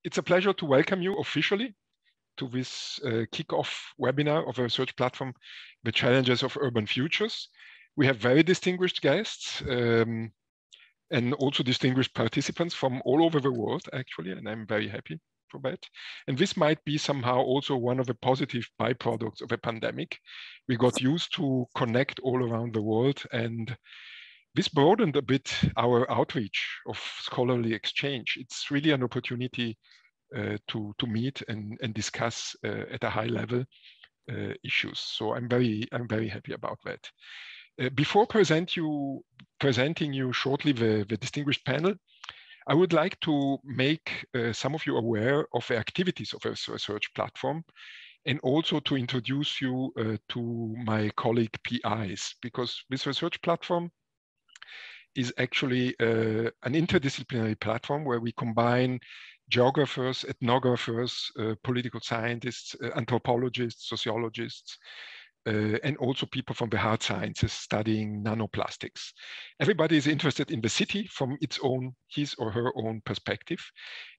it's a pleasure to welcome you officially to this kickoff webinar of a research platform, The Challenges of Urban Futures. We have very distinguished guests and also distinguished participants from all over the world, actually, and I'm very happy for that. And this might be somehow also one of the positive byproducts of a pandemic. We got used to connect all around the world, and this broadened a bit our outreach of scholarly exchange. It's really an opportunity to meet and discuss at a high level issues. So I'm very happy about that. Before presenting you shortly the distinguished panel, I would like to make some of you aware of the activities of a research platform, and also to introduce you to my colleague PIs, because this research platform is actually an interdisciplinary platform where we combine geographers, ethnographers, political scientists, anthropologists, sociologists, and also people from the hard sciences studying nanoplastics. Everybody is interested in the city from his or her own perspective.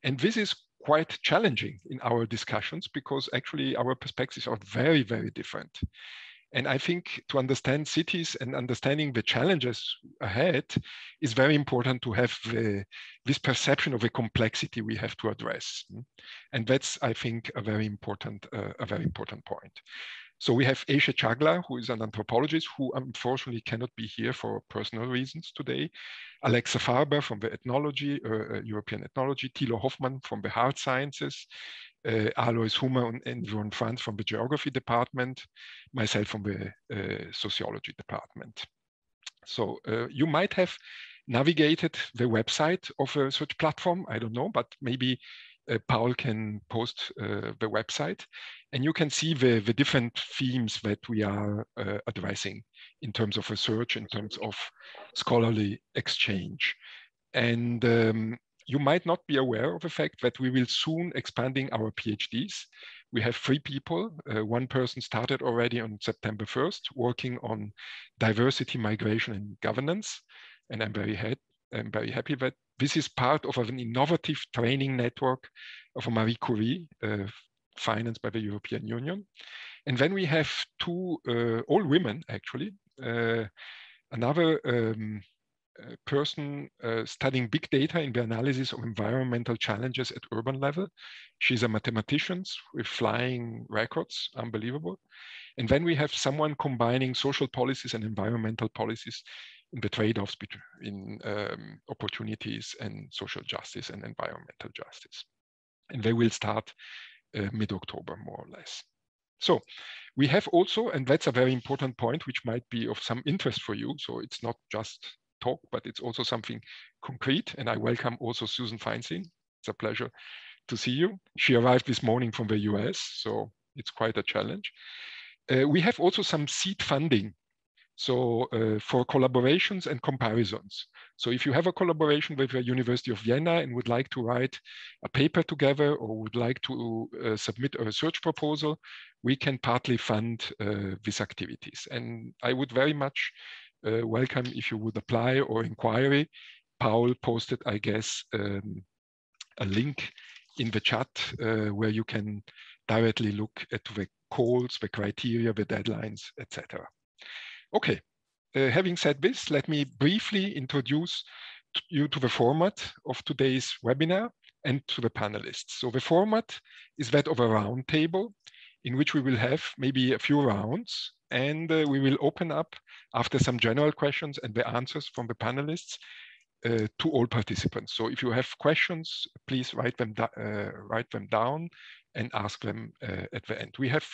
And this is quite challenging in our discussions because actually our perspectives are very, very different. And I think to understand cities and understanding the challenges ahead is very important to have this perception of the complexity we have to address. And that's, I think, a very important point. So we have Aisha Chagla, who is an anthropologist who unfortunately cannot be here for personal reasons today. Alexa Farber from the ethnology, European ethnology, Thilo Hoffmann from the hard sciences, Alois Hummer and Yvonne Franz from the geography department, myself from the sociology department. So you might have navigated the website of a research platform, I don't know, but maybe Paul can post the website, and you can see the different themes that we are addressing in terms of research, in terms of scholarly exchange. And you might not be aware of the fact that we will soon expanding our PhDs. We have 3 people. One person started already on September 1st, working on diversity, migration, and governance. And I'm very happy that this is part of an innovative training network of a Marie Curie, financed by the European Union. And then we have 2, all women actually, another person studying big data in the analysis of environmental challenges at urban level. She's a mathematician with flying records, unbelievable. And then we have someone combining social policies and environmental policies in the trade-offs between opportunities and social justice and environmental justice. And they will start mid-October, more or less. So we have also, and that's a very important point, which might be of some interest for you. So it's not just talk, but it's also something concrete. And I welcome also Susan Feinstein. It's a pleasure to see you. She arrived this morning from the US, so it's quite a challenge. We have also some seed funding. So for collaborations and comparisons. So if you have a collaboration with the University of Vienna and would like to write a paper together or would like to submit a research proposal, we can partly fund these activities. And I would very much welcome if you would apply or inquiry. Paul posted, I guess, a link in the chat where you can directly look at the calls, the criteria, the deadlines, etc. Okay, having said this, let me briefly introduce you to the format of today's webinar and to the panelists. So the format is that of a round table in which we will have maybe a few rounds, and we will open up after some general questions and the answers from the panelists to all participants. So if you have questions, please write them down and ask them at the end. We have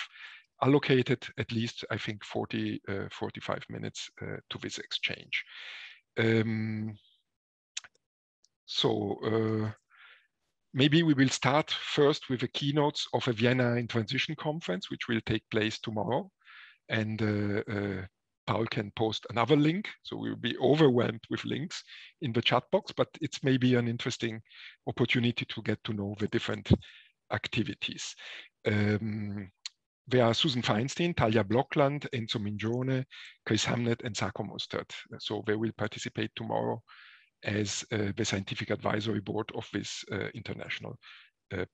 allocated at least, I think, 45 minutes to this exchange. Maybe we will start first with the keynotes of a Vienna in Transition conference, which will take place tomorrow. And Paul can post another link, so we will be overwhelmed with links in the chat box, but it's maybe an interesting opportunity to get to know the different activities. There are Susan Feinstein, Talia Blockland, Enzo Mingione, Chris Hamnet, and Sako Mostert. So they will participate tomorrow as the scientific advisory board of this international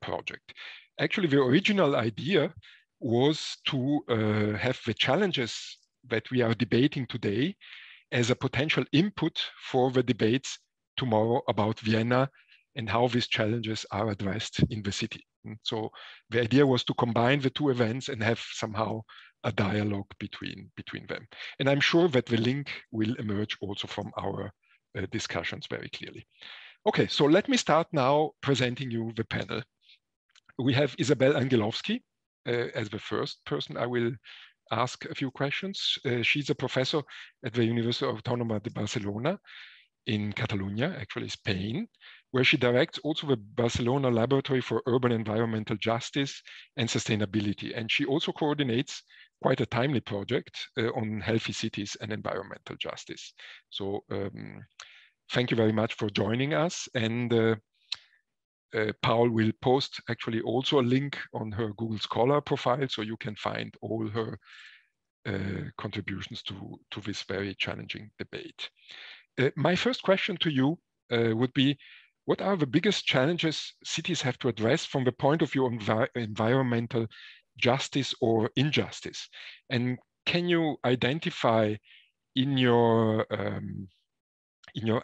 project. Actually, the original idea was to have the challenges that we are debating today as a potential input for the debates tomorrow about Vienna and how these challenges are addressed in the city. And so the idea was to combine the two events and have somehow a dialogue between them. And I'm sure that the link will emerge also from our discussions very clearly. Okay, so let me start now presenting you the panel. We have Isabelle Anguelovski as the first person I will ask a few questions. She's a professor at the Universidad Autonoma de Barcelona in Catalonia, actually Spain, where she directs also the Barcelona Laboratory for Urban Environmental Justice and Sustainability. And she also coordinates quite a timely project on healthy cities and environmental justice. So thank you very much for joining us. And Paul will post actually also a link on her Google Scholar profile, so you can find all her contributions to this very challenging debate. My first question to you would be, what are the biggest challenges cities have to address from the point of view of environmental justice or injustice? And can you identify in your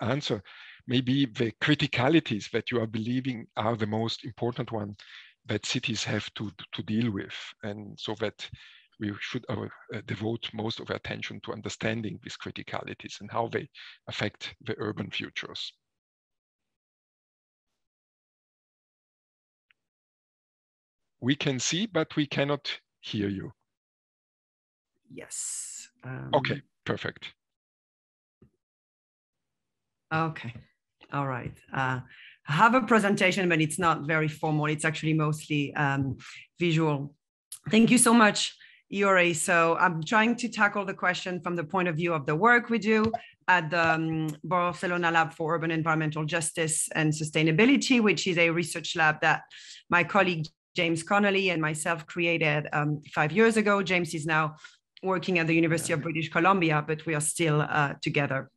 answer maybe the criticalities that you are believing are the most important ones that cities have to deal with, and so that we should devote most of our attention to understanding these criticalities and how they affect the urban futures? We can see, but we cannot hear you. Yes. Okay, perfect. Okay, all right. I have a presentation, but it's not very formal. It's actually mostly visual. Thank you so much, Yuri. So I'm trying to tackle the question from the point of view of the work we do at the Barcelona Lab for Urban Environmental Justice and Sustainability, which is a research lab that my colleague James Connolly and myself created 5 years ago. James is now working at the University of British Columbia, but we are still together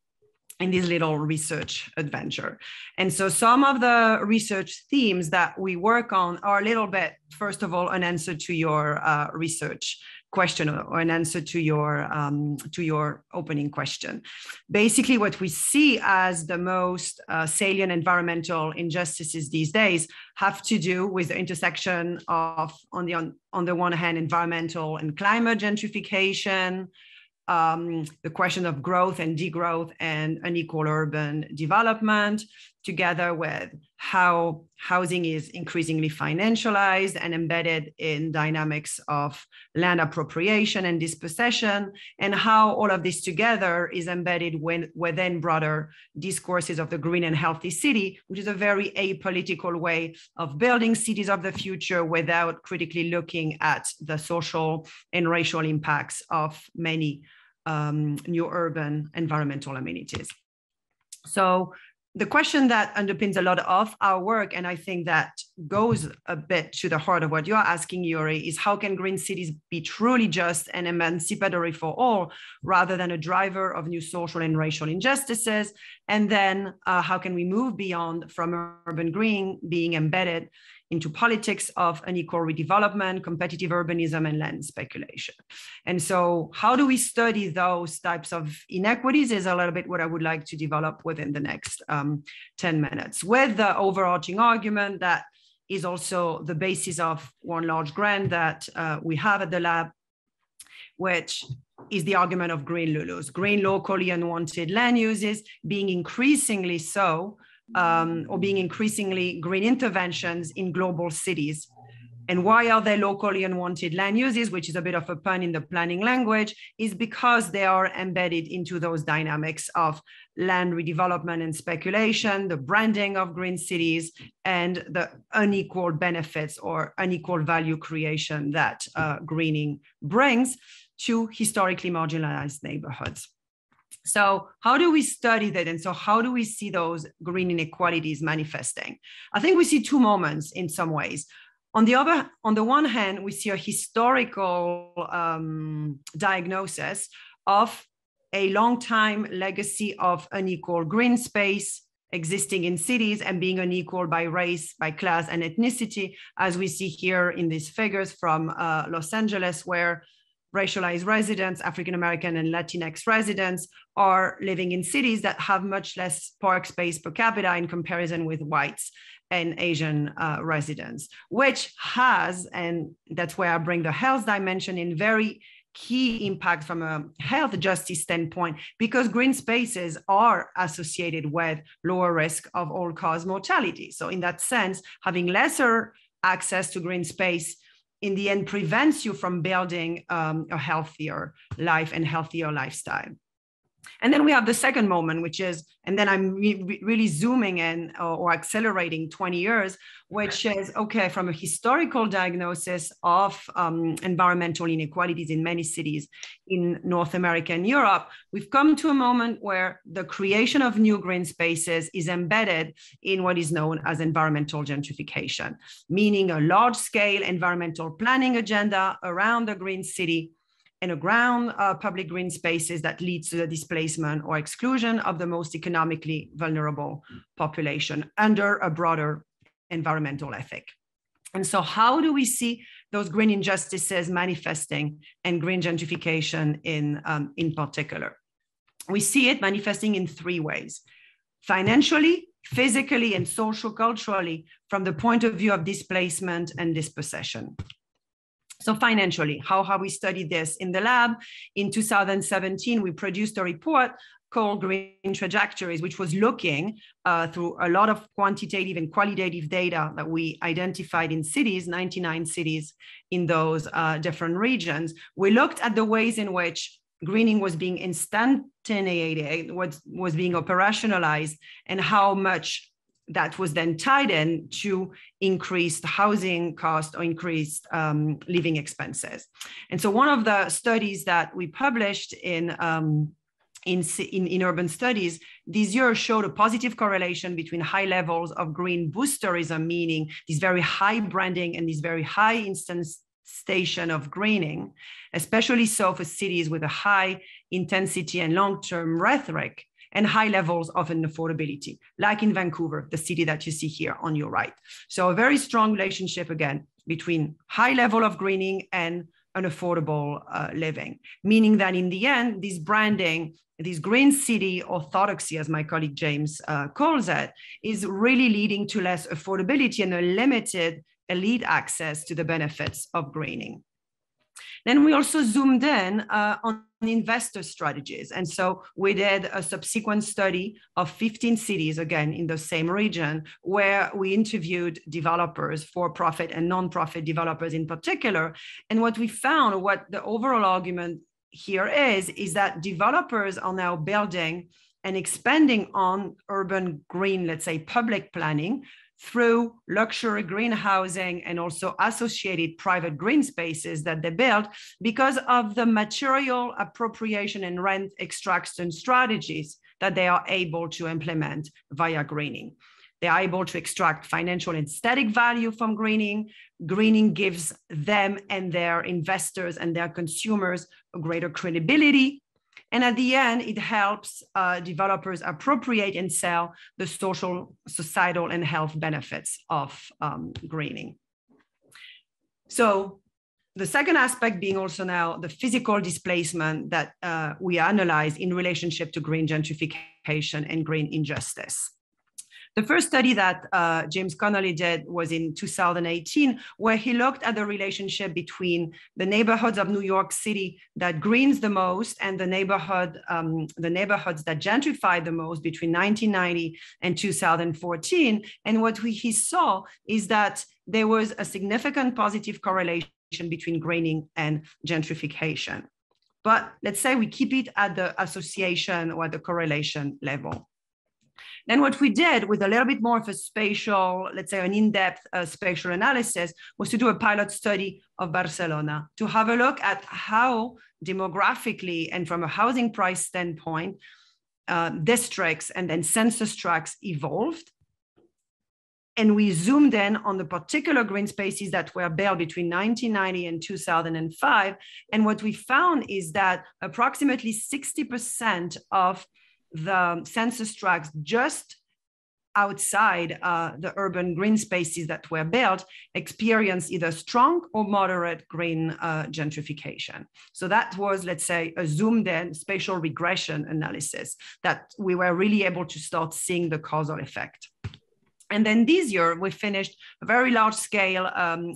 in this little research adventure. And so some of the research themes that we work on are a little bit, first of all, an answer to your research question or an answer to your opening question. Basically, what we see as the most salient environmental injustices these days have to do with the intersection of, on the one hand, environmental and climate gentrification, the question of growth and degrowth and unequal urban development, together with how housing is increasingly financialized and embedded in dynamics of land appropriation and dispossession, and how all of this together is embedded within broader discourses of the green and healthy city, which is a very apolitical way of building cities of the future without critically looking at the social and racial impacts of many new urban environmental amenities. So the question that underpins a lot of our work, and I think that goes a bit to the heart of what you're asking, Yuri, is how can green cities be truly just and emancipatory for all, rather than a driver of new social and racial injustices? And then how can we move beyond from urban green being embedded into politics of unequal redevelopment, competitive urbanism, and land speculation? And so how do we study those types of inequities is a little bit what I would like to develop within the next 10 minutes, with the overarching argument that is also the basis of one large grant that we have at the lab, which is the argument of green LULUs, green locally unwanted land uses being increasingly so, or being increasingly green interventions in global cities. And why are they locally unwanted land uses, which is a bit of a pun in the planning language, is because they are embedded into those dynamics of land redevelopment and speculation, the branding of green cities, and the unequal benefits or unequal value creation that greening brings to historically marginalized neighborhoods. So how do we study that? And so how do we see those green inequalities manifesting? I think we see two moments in some ways. On the one hand, we see a historical diagnosis of a long time legacy of unequal green space existing in cities and being unequal by race, by class, and ethnicity, as we see here in these figures from Los Angeles, where racialized residents, African-American and Latinx residents, are living in cities that have much less park space per capita in comparison with whites and Asian residents, which has, and that's where I bring the health dimension in, very key impact from a health justice standpoint, because green spaces are associated with lower risk of all-cause mortality. So in that sense, having lesser access to green space in the end prevents you from building a healthier life and healthier lifestyle. And then we have the second moment, which is, and then I'm really zooming in or accelerating 20 years, which is, okay, from a historical diagnosis of environmental inequalities in many cities in North America and Europe, we've come to a moment where the creation of new green spaces is embedded in what is known as environmental gentrification, meaning a large-scale environmental planning agenda around the green city and around public green spaces that leads to the displacement or exclusion of the most economically vulnerable population under a broader environmental ethic. And so how do we see those green injustices manifesting and green gentrification in particular? We see it manifesting in three ways: financially, physically, and social culturally, from the point of view of displacement and dispossession. So financially, how have we studied this in the lab? In 2017, we produced a report called Green Trajectories, which was looking through a lot of quantitative and qualitative data that we identified in cities, 99 cities in those different regions. We looked at the ways in which greening was being instantiated, was being operationalized, and how much that was then tied in to increased housing cost or increased living expenses. And so one of the studies that we published in urban studies this year showed a positive correlation between high levels of green boosterism, meaning this very high branding and this very high instantiation of greening, especially so for cities with a high intensity and long-term rhetoric, and high levels of unaffordability, like in Vancouver, the city that you see here on your right. So a very strong relationship, again, between high level of greening and unaffordable living, meaning that in the end, this branding, this green city orthodoxy, as my colleague James calls it, is really leading to less affordability and a limited elite access to the benefits of greening. Then we also zoomed in on investor strategies. And so we did a subsequent study of 15 cities, again, in the same region, where we interviewed developers, for-profit and non-profit developers in particular. And what we found, what the overall argument here is that developers are now building and expanding on urban green, let's say, public planning, through luxury green housing and also associated private green spaces that they build because of the material appropriation and rent extraction strategies that they are able to implement via greening. They are able to extract financial and aesthetic value from greening. Greening gives them and their investors and their consumers a greater credibility. And at the end, it helps developers appropriate and sell the social, societal, and health benefits of greening. So the second aspect being also now the physical displacement that we analyze in relationship to green gentrification and green injustice. The first study that James Connolly did was in 2018, where he looked at the relationship between the neighborhoods of New York City that greens the most and the neighborhoods that gentrify the most between 1990 and 2014. And what he saw is that there was a significant positive correlation between greening and gentrification. But let's say we keep it at the association or the correlation level. Then what we did with a little bit more of a spatial, let's say an in-depth spatial analysis, was to do a pilot study of Barcelona to have a look at how demographically and from a housing price standpoint, districts and then census tracts evolved. And we zoomed in on the particular green spaces that were built between 1990 and 2005. And what we found is that approximately 60% of the census tracts just outside the urban green spaces that were built experienced either strong or moderate green gentrification. So that was, let's say, a zoomed in spatial regression analysis that we were really able to start seeing the causal effect. And then this year, we finished a very large scale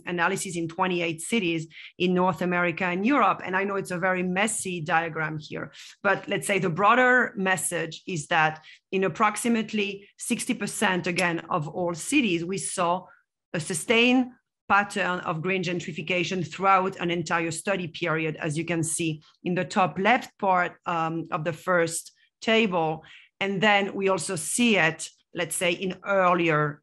analysis in 28 cities in North America and Europe. And I know it's a very messy diagram here, but let's say the broader message is that in approximately 60%, again, of all cities, we saw a sustained pattern of green gentrification throughout an entire study period, as you can see in the top left part of the first table. And then we also see it, let's say, in earlier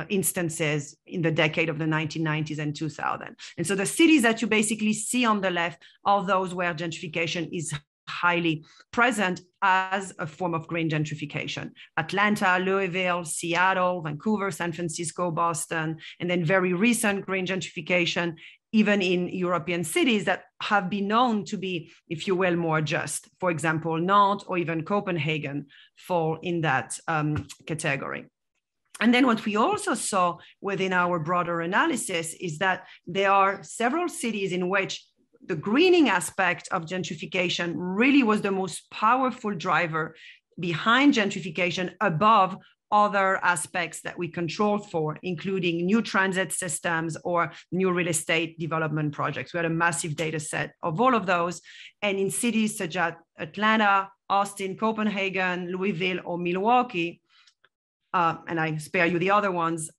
instances in the decade of the 1990s and 2000. And so the cities that you basically see on the left are those where gentrification is highly present as a form of green gentrification. Atlanta, Louisville, Seattle, Vancouver, San Francisco, Boston, and then very recent green gentrification, even in European cities that have been known to be, if you will, more just. For example, Nantes or even Copenhagen fall in that category. And then what we also saw within our broader analysis is that there are several cities in which the greening aspect of gentrification really was the most powerful driver behind gentrification above other aspects that we controlled for, including new transit systems or new real estate development projects. We had a massive data set of all of those. And in cities such as Atlanta, Austin, Copenhagen, Louisville, or Milwaukee, and I spare you the other ones,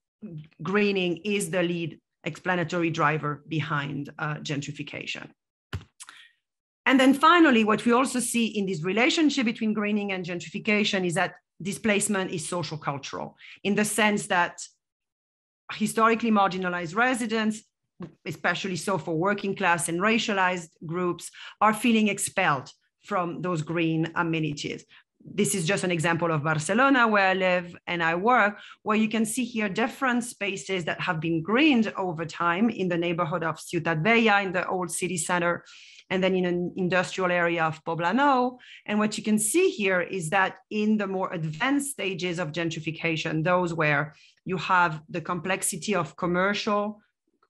greening is the lead explanatory driver behind gentrification. And then finally, what we also see in this relationship between greening and gentrification is that displacement is social cultural, in the sense that historically marginalized residents, especially so for working class and racialized groups, are feeling expelled from those green amenities. This is just an example of Barcelona, where I live and I work, where you can see here different spaces that have been greened over time in the neighborhood of Ciutat Vella, in the old city center, and then in an industrial area of Poblano. And what you can see here is that in the more advanced stages of gentrification, those where you have the complexity of commercial,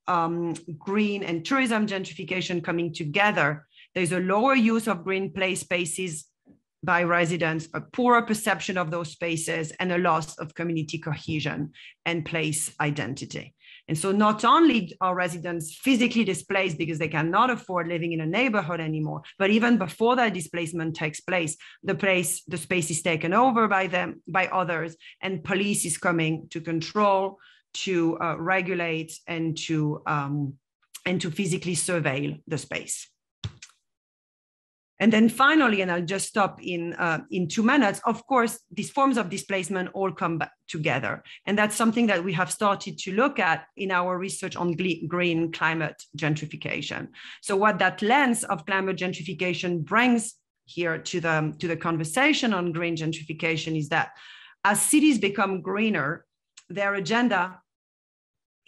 green and tourism gentrification coming together, there's a lower use of green play spaces by residents, a poorer perception of those spaces, and a loss of community cohesion and place identity. And so not only are residents physically displaced because they cannot afford living in a neighborhood anymore, but even before that displacement takes place, the space is taken over by them, by others, and police is coming to control, to regulate, and to physically surveil the space. And then finally, and I'll just stop in 2 minutes, of course, these forms of displacement all come back together. And that's something that we have started to look at in our research on green climate gentrification. So what that lens of climate gentrification brings here to the conversation on green gentrification is that as cities become greener, their agenda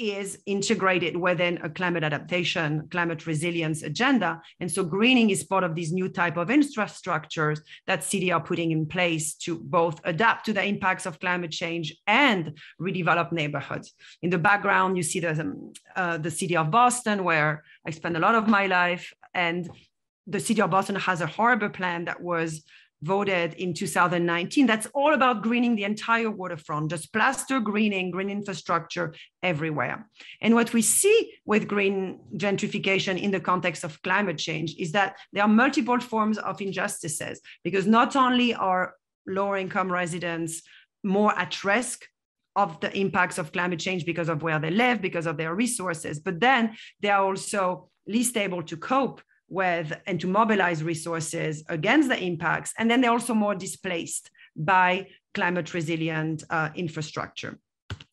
is integrated within a climate adaptation, climate resilience agenda. And so greening is part of these new type of infrastructures that cities are putting in place to both adapt to the impacts of climate change and redevelop neighborhoods. In the background, you see the city of Boston, where I spend a lot of my life. And the city of Boston has a harbor plan that was voted in 2019. That's all about greening the entire waterfront, just plaster greening, green infrastructure everywhere. And what we see with green gentrification in the context of climate change is that there are multiple forms of injustices, because not only are lower income residents more at risk of the impacts of climate change because of where they live, because of their resources, but then they are also least able to cope with and to mobilize resources against the impacts. And then they're also more displaced by climate resilient infrastructure.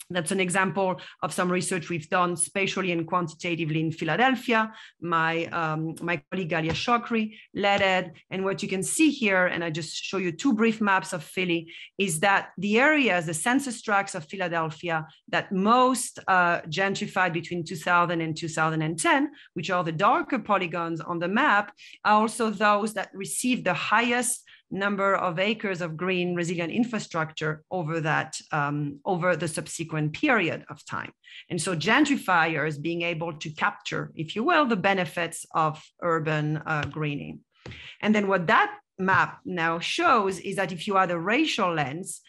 That's an example of some research we've done spatially and quantitatively in Philadelphia. My colleague Galia Chokri led it. And what you can see here, and I just show you 2 brief maps of Philly, is that the areas, the census tracts of Philadelphia that most gentrified between 2000 and 2010, which are the darker polygons on the map, are also those that received the highest number of acres of green resilient infrastructure over that, over the subsequent period of time. And so gentrifiers being able to capture, if you will, the benefits of urban greening. And then what that map now shows is that if you add a racial lens,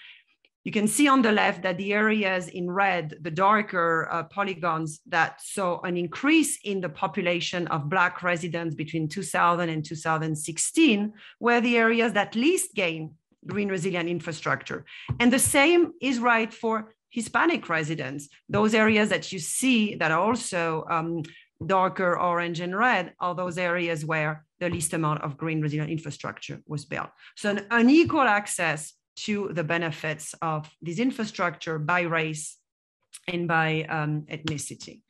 you can see on the left that the areas in red, the darker polygons that saw an increase in the population of Black residents between 2000 and 2016 were the areas that least gained green resilient infrastructure. And the same is right for Hispanic residents. Those areas that you see that are also darker orange and red are those areas where the least amount of green resilient infrastructure was built. So an unequal access to the benefits of this infrastructure by race and by ethnicity.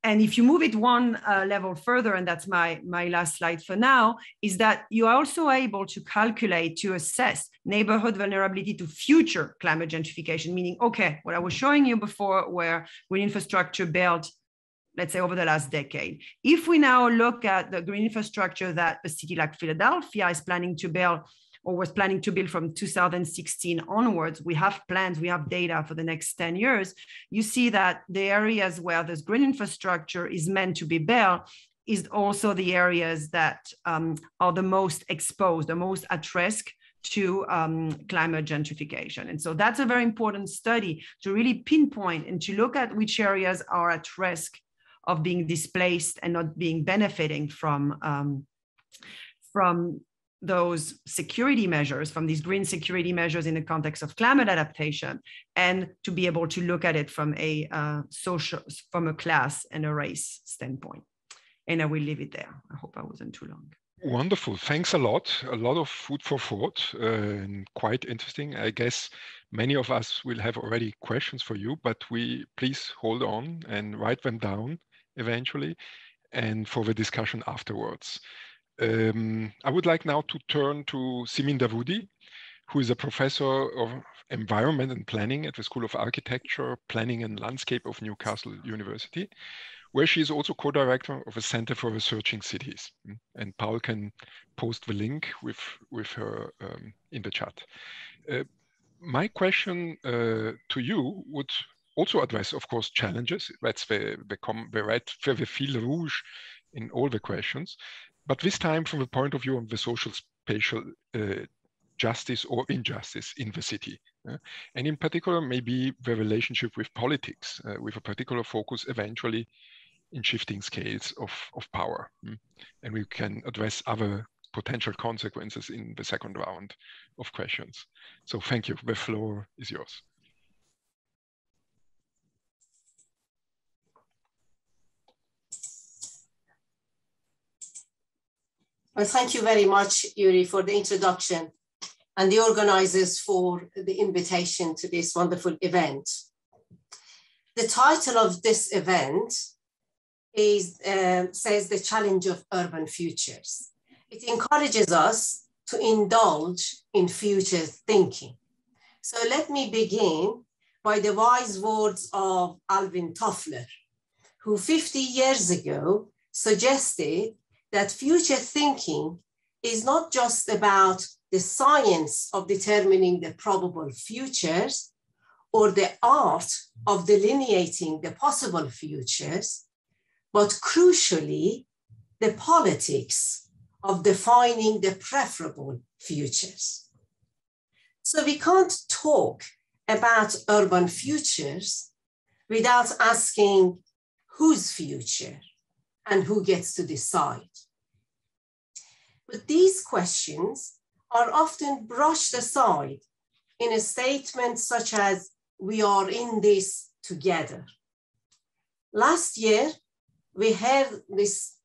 And if you move it one level further, and that's my last slide for now, is that you are also able to calculate, to assess neighborhood vulnerability to future climate gentrification, meaning, okay, what I was showing you before where green infrastructure built, let's say over the last decade. If we now look at the green infrastructure that a city like Philadelphia is planning to build, or was planning to build from 2016 onwards, we have plans, we have data for the next 10 years. You see that the areas where this green infrastructure is meant to be built is also the areas that are the most exposed, the most at risk to climate gentrification. And so that's a very important study to really pinpoint and to look at which areas are at risk of being displaced and not being benefiting from those security measures, from these green security measures in the context of climate adaptation, and to be able to look at it from a social, from a class and a race standpoint. And I will leave it there. I hope I wasn't too long. Wonderful. Thanks a lot. A lot of food for thought and quite interesting. I guess many of us will have already questions for you, but please hold on and write them down eventually and for the discussion afterwards. I would like now to turn to Simin Davoudi, who is a professor of environment and planning at the School of Architecture, Planning and Landscape of Newcastle University, where she is also co-director of a Center for Researching Cities. And Paul can post the link with her in the chat. My question to you would also address, of course, challenges. That's the fil rouge in all the questions. But this time from the point of view of the social spatial justice or injustice in the city. And in particular, maybe the relationship with politics, with a particular focus eventually in shifting scales of power. And we can address other potential consequences in the second round of questions. So thank you, the floor is yours. Well, thank you very much, Yuri, for the introduction and the organizers for the invitation to this wonderful event. The title of this event is, says the challenge of urban futures. It encourages us to indulge in future thinking. So let me begin by the wise words of Alvin Toffler, who 50 years ago suggested that future thinking is not just about the science of determining the probable futures or the art of delineating the possible futures, but crucially, the politics of defining the preferable futures. So we can't talk about urban futures without asking whose future and who gets to decide. But these questions are often brushed aside in a statement such as, we are in this together. Last year, we heard this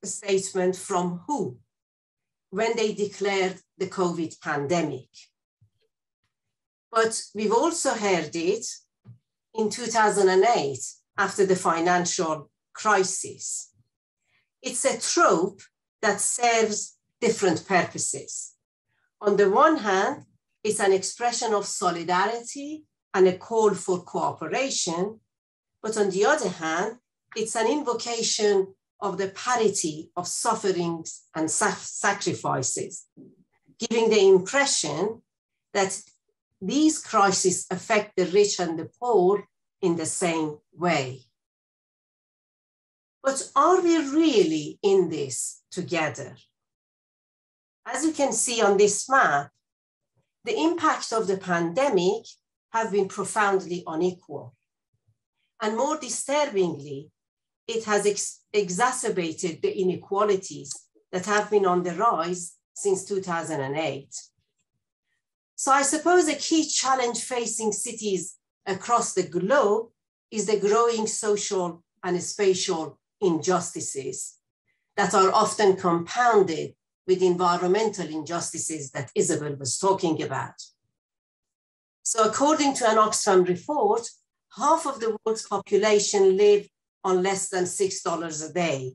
statement from WHO when they declared the COVID pandemic. But we've also heard it in 2008 after the financial crisis. It's a trope that serves different purposes. On the one hand, it's an expression of solidarity and a call for cooperation, but on the other hand, it's an invocation of the parity of sufferings and sacrifices. giving the impression that these crises affect the rich and the poor in the same way. But are we really in this together? As you can see on this map, the impact of the pandemic have been profoundly unequal. And more disturbingly, it has exacerbated the inequalities that have been on the rise since 2008. So I suppose a key challenge facing cities across the globe is the growing social and spatial injustices that are often compounded with environmental injustices that Isabel was talking about. So according to an Oxfam report, half of the world's population live on less than $6 a day,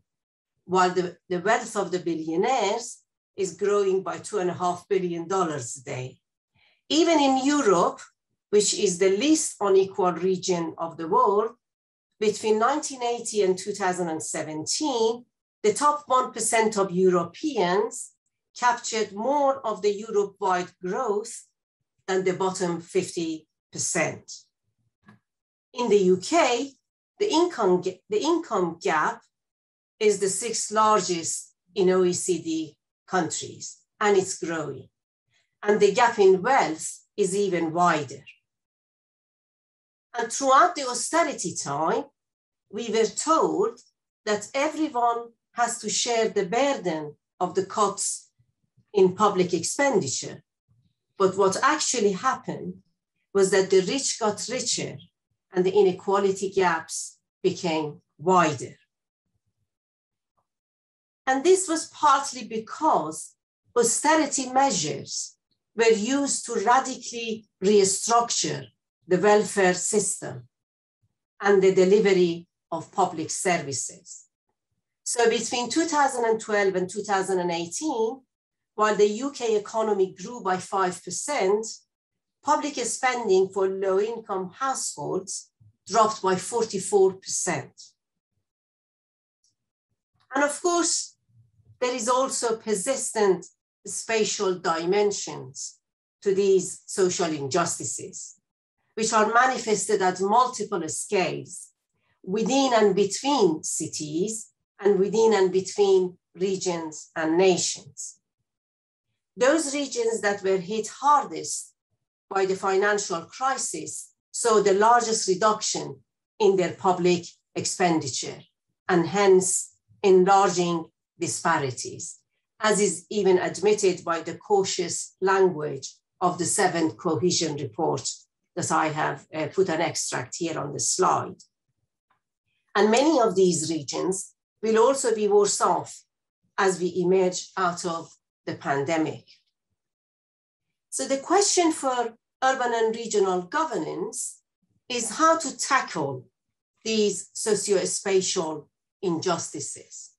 while the wealth of the billionaires is growing by $2.5 billion a day. Even in Europe, which is the least unequal region of the world, between 1980 and 2017, the top 1% of Europeans captured more of the Europe-wide growth than the bottom 50%. In the UK, the income gap is the 6th largest in OECD countries, and it's growing. And the gap in wealth is even wider. And throughout the austerity time, we were told that everyone has to share the burden of the cuts in public expenditure. But what actually happened was that the rich got richer and the inequality gaps became wider. And this was partly because austerity measures were used to radically restructure the welfare system and the delivery of public services. So between 2012 and 2018, while the UK economy grew by 5%, public spending for low-income households dropped by 44%. And of course, there is also persistent spatial dimensions to these social injustices, which are manifested at multiple scales within and between cities and within and between regions and nations. Those regions that were hit hardest by the financial crisis saw the largest reduction in their public expenditure and hence enlarging disparities, as is even admitted by the cautious language of the 7th cohesion report that I have put an extract here on the slide. And many of these regions will also be worse off as we emerge out of the pandemic. So the question for urban and regional governance is how to tackle these socio-spatial injustices.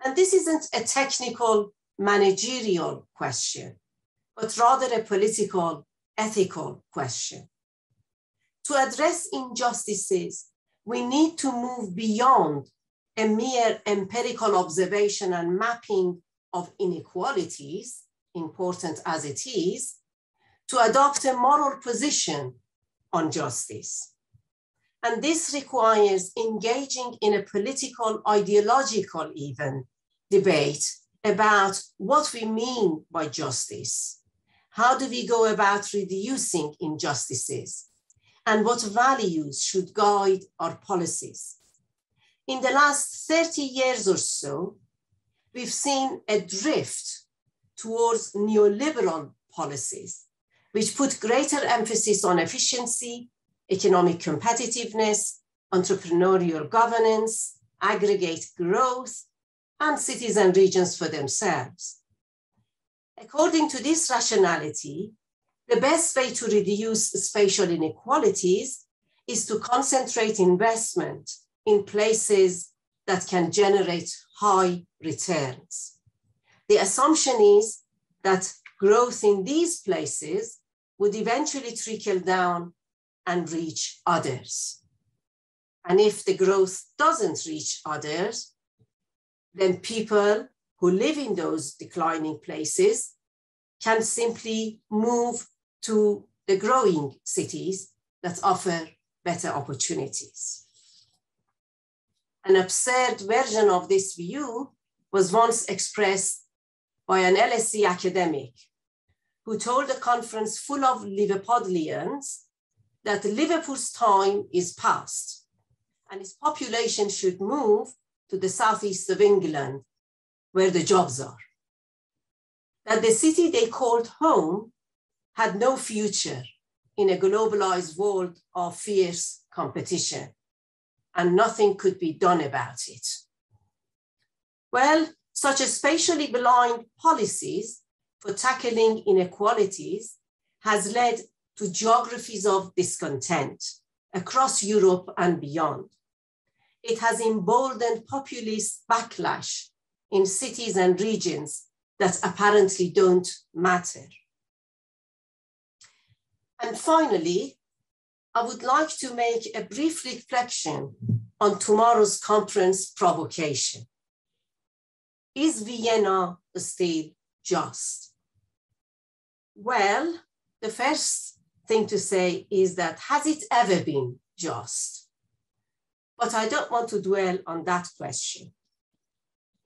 And this isn't a technical managerial question, but rather a political, ethical question. To address injustices, we need to move beyond a mere empirical observation and mapping of inequalities, important as it is, to adopt a moral position on justice. And this requires engaging in a political, ideological even debate about what we mean by justice. How do we go about reducing injustices? And what values should guide our policies? In the last 30 years or so, we've seen a drift towards neoliberal policies, which put greater emphasis on efficiency, economic competitiveness, entrepreneurial governance, aggregate growth, and cities and regions for themselves. According to this rationality, the best way to reduce spatial inequalities is to concentrate investment in places that can generate high returns. The assumption is that growth in these places would eventually trickle down and reach others. And if the growth doesn't reach others, then people who live in those declining places can simply move to the growing cities that offer better opportunities. An absurd version of this view was once expressed by an LSE academic who told a conference full of Liverpudlians that Liverpool's time is past and its population should move to the southeast of England where the jobs are. That the city they called home had no future in a globalized world of fierce competition, and nothing could be done about it. Well, such a spatially blind policies for tackling inequalities has led to geographies of discontent across Europe and beyond. It has emboldened populist backlash in cities and regions that apparently don't matter. And finally, I would like to make a brief reflection on tomorrow's conference provocation. Is Vienna still just? Well, the first thing to say is that has it ever been just? But I don't want to dwell on that question.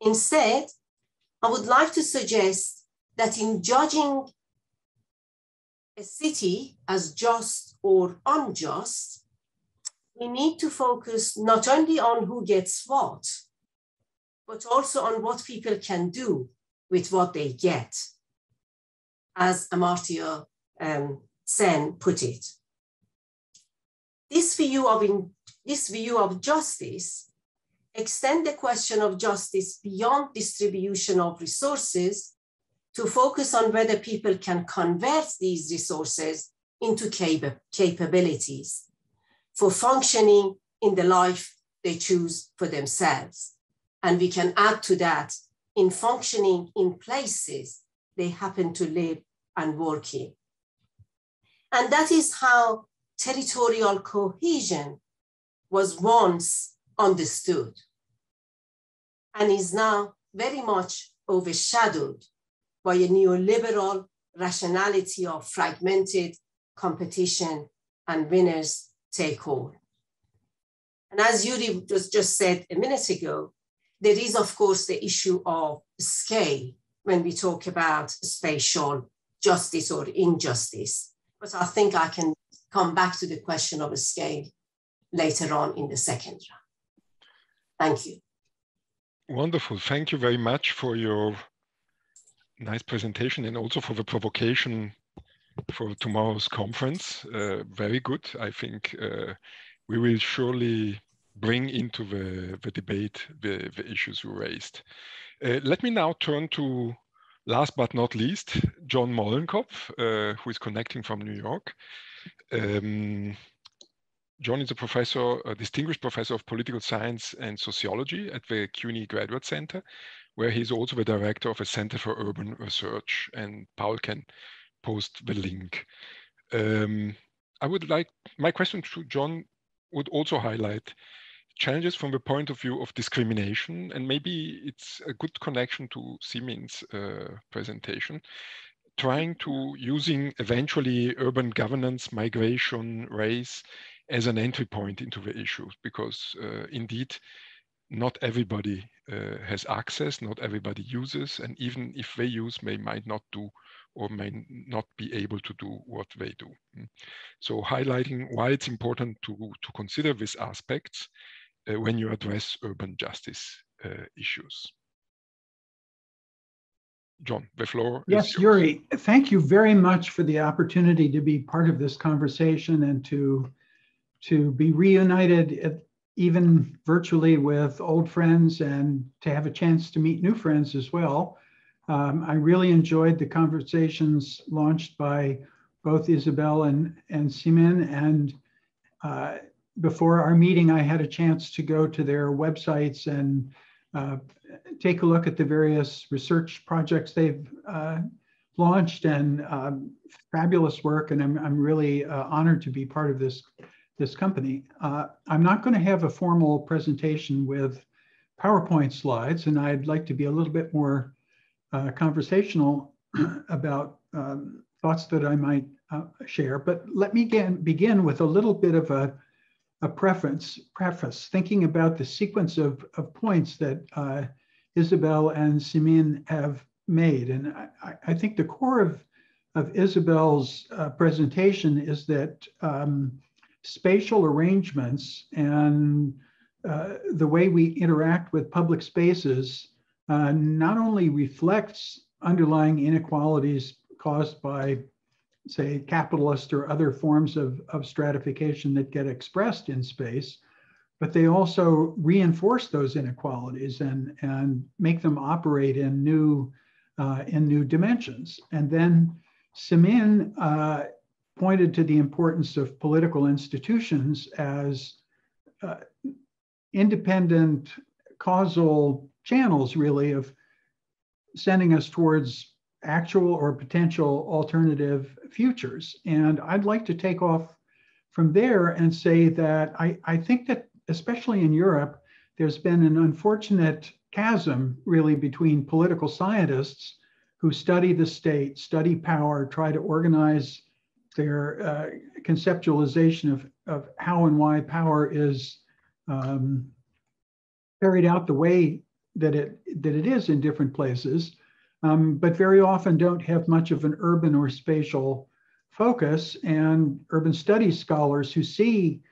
Instead, I would like to suggest that in judging a city as just or unjust, we need to focus not only on who gets what, but also on what people can do with what they get, as Amartya Sen put it. This view of justice extends the question of justice beyond distribution of resources to focus on whether people can convert these resources into capabilities for functioning in the life they choose for themselves. And we can add to that in functioning in places they happen to live and work in. And that is how territorial cohesion was once understood and is now very much overshadowed by a neoliberal rationality of fragmented competition and winners take all. And as Yuri just said a minute ago, there is, of course, the issue of scale when we talk about spatial justice or injustice. But I think I can come back to the question of scale later on in the second round. Thank you. Wonderful. Thank you very much for your nice presentation and also for the provocation for tomorrow's conference. Very good. I think we will surely bring into the debate the issues you raised. Let me now turn to, last but not least, John Mollenkopf, who is connecting from New York. John is a professor, a distinguished professor of political science and sociology at the Cuny Graduate Center, where he's also the director of a Center for Urban Research, and Paul can post the link. My question to John would also highlight challenges from the point of view of discrimination, and maybe it's a good connection to Simin's presentation, trying to using eventually urban governance, migration, race as an entry point into the issues, because indeed, not everybody has access, not everybody uses, and even if they use, they might not do or may not be able to do what they do. So highlighting why it's important to consider these aspects when you address urban justice issues. John, the floor is yours. Yuri, thank you very much for the opportunity to be part of this conversation and to be reunited even virtually with old friends and to have a chance to meet new friends as well. I really enjoyed the conversations launched by both Isabelle and Simin, and before our meeting, I had a chance to go to their websites and take a look at the various research projects they've launched, and fabulous work. And I'm really honored to be part of this company. I'm not going to have a formal presentation with PowerPoint slides, and I'd like to be a little bit more conversational about thoughts that I might share. But let me begin with a little bit of a preface, thinking about the sequence of points that Isabelle and Simin have made. And I think the core of Isabelle's presentation is that spatial arrangements and the way we interact with public spaces not only reflects underlying inequalities caused by, say, capitalist or other forms of stratification that get expressed in space, but they also reinforce those inequalities and make them operate in new dimensions. And then Simin pointed to the importance of political institutions as independent causal channels, really, of sending us towards actual or potential alternative futures. And I'd like to take off from there and say that I think that, especially in Europe, there's been an unfortunate chasm, really, between political scientists who study the state, study power, try to organize their conceptualization of how and why power is carried out the way that it is in different places, but very often don't have much of an urban or spatial focus. And urban studies scholars who see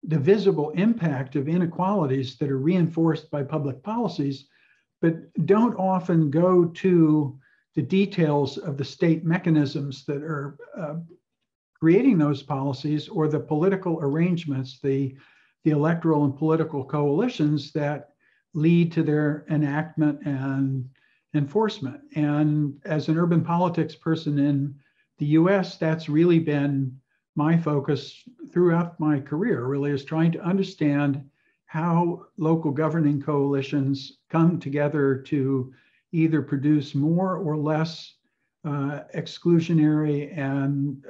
the visible impact of inequalities that are reinforced by public policies, but don't often go to the details of the state mechanisms that are creating those policies, or the political arrangements, the electoral and political coalitions that lead to their enactment and enforcement. And as an urban politics person in the US, that's really been my focus throughout my career, really, is trying to understand how local governing coalitions come together to either produce more or less exclusionary and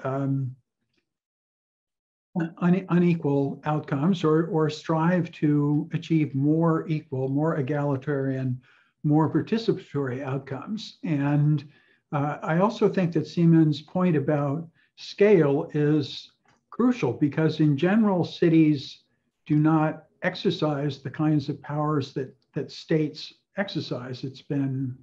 unequal outcomes, or strive to achieve more equal, more egalitarian, more participatory outcomes. And I also think that Simon's point about scale is crucial, because in general, cities do not exercise the kinds of powers that states exercise. It's been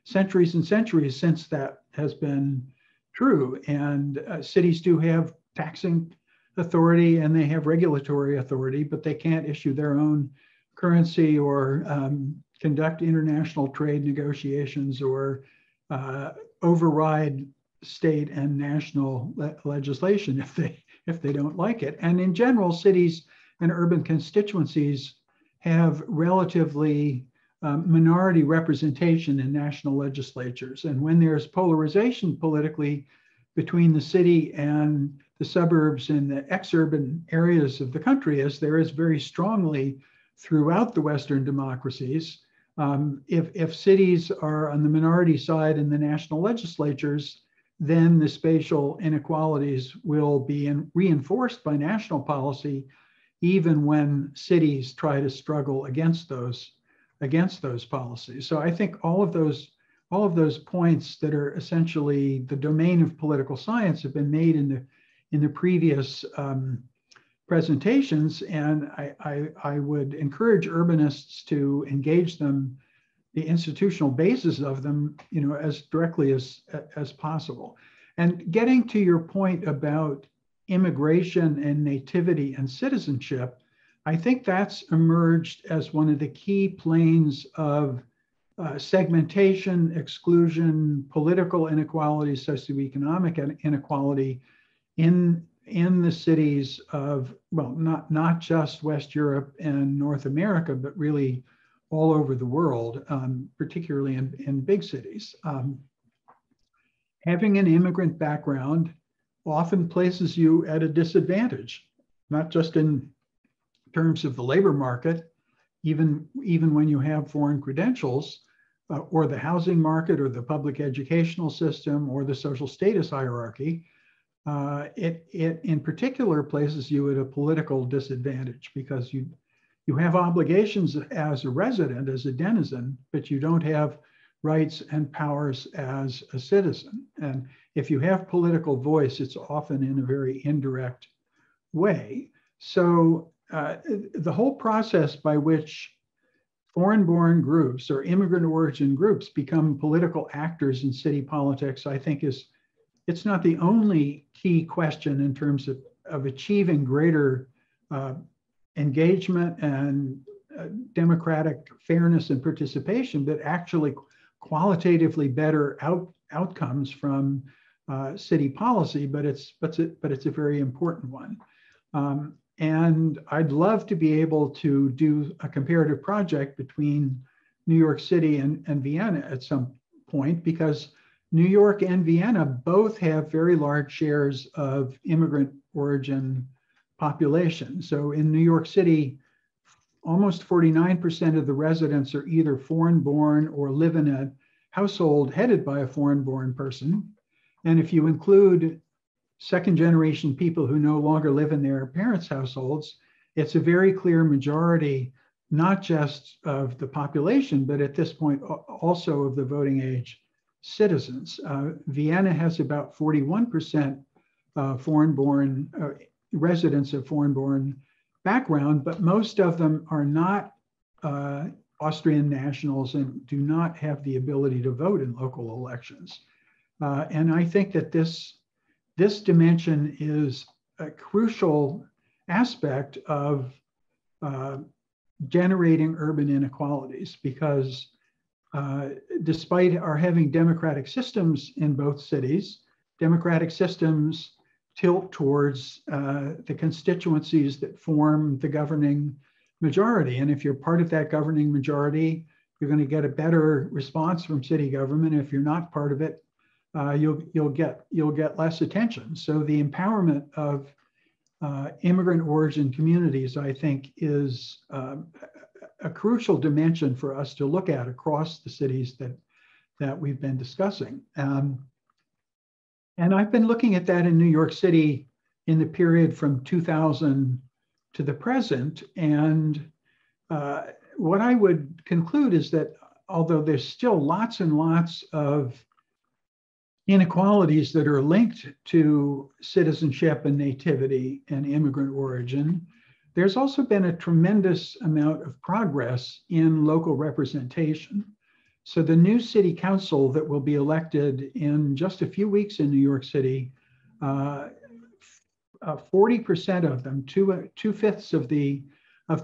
centuries and centuries since that has been true. And cities do have taxing authority and they have regulatory authority, but they can't issue their own currency or conduct international trade negotiations or override state and national legislation if they don't like it. And in general, cities and urban constituencies have relatively minority representation in national legislatures. And when there's polarization politically between the city and the suburbs and the exurban areas of the country, as there is very strongly throughout the Western democracies, if cities are on the minority side in the national legislatures, then the spatial inequalities will be reinforced by national policy, even when cities try to struggle against those policies. So I think all of those points that are essentially the domain of political science have been made in the previous presentations, and I would encourage urbanists to engage them, the institutional basis of them, as directly as possible. And getting to your point about immigration and nativity and citizenship, I think that's emerged as one of the key planes of segmentation, exclusion, political inequality, socioeconomic inequality in the cities of, well, not just West Europe and North America, but really all over the world, particularly in big cities. Having an immigrant background often places you at a disadvantage, not just in terms of the labor market, even when you have foreign credentials, or the housing market, or the public educational system, or the social status hierarchy. It in particular places you at a political disadvantage, because you have obligations as a resident, as a denizen, but you don't have rights and powers as a citizen. And if you have political voice, it's often in a very indirect way. So the whole process by which foreign-born groups or immigrant origin groups become political actors in city politics, I think it's not the only key question in terms of achieving greater engagement and democratic fairness and participation, but actually qualitatively better outcomes from city policy. But it's a very important one. And I'd love to be able to do a comparative project between New York City and Vienna at some point, because New York and Vienna both have very large shares of immigrant origin population. So in New York City, almost 49% of the residents are either foreign-born or live in a household headed by a foreign-born person. And if you include second-generation people who no longer live in their parents' households, it's a very clear majority, not just of the population, but at this point also of the voting age citizens. Vienna has about 41% foreign-born residents of foreign-born background, but most of them are not Austrian nationals and do not have the ability to vote in local elections. And I think that this dimension is a crucial aspect of generating urban inequalities, because despite our having democratic systems in both cities, democratic systems tilt towards the constituencies that form the governing majority. And if you're part of that governing majority, you're going to get a better response from city government. If you're not part of it, you'll get less attention. So the empowerment of immigrant origin communities, I think, is a crucial dimension for us to look at across the cities that we've been discussing. And I've been looking at that in New York City in the period from 2000 to the present. And what I would conclude is that although there's still lots and lots of inequalities that are linked to citizenship and nativity and immigrant origin, there's also been a tremendous amount of progress in local representation. So the new city council that will be elected in just a few weeks in New York City, 40% of them, two-fifths of the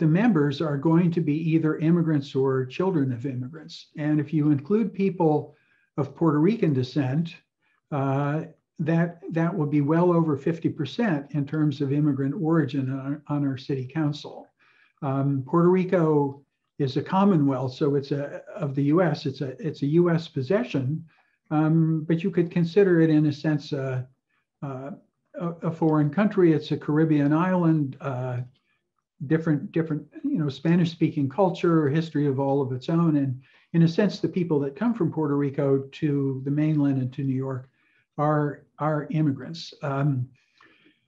members are going to be either immigrants or children of immigrants. And if you include people of Puerto Rican descent, that will be well over 50% in terms of immigrant origin on our city council. Puerto Rico is a commonwealth, so it's of the U.S. It's a U.S. possession, but you could consider it in a sense a foreign country. It's a Caribbean island, different Spanish-speaking culture, history of all of its own, and in a sense, the people that come from Puerto Rico to the mainland and to New York are immigrants.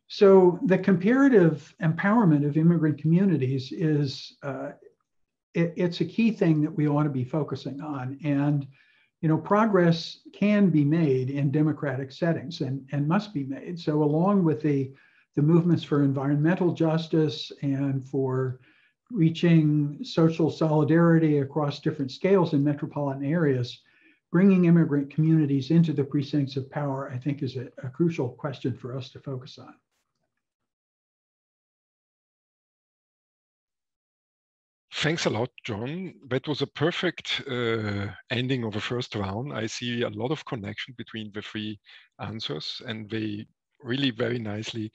So the comparative empowerment of immigrant communities is it's a key thing that we ought to be focusing on. And progress can be made in democratic settings and must be made. So along with the movements for environmental justice and for reaching social solidarity across different scales in metropolitan areas, bringing immigrant communities into the precincts of power, I think, is a crucial question for us to focus on. Thanks a lot, John. That was a perfect ending of a first round. I see a lot of connection between the three answers, and they really very nicely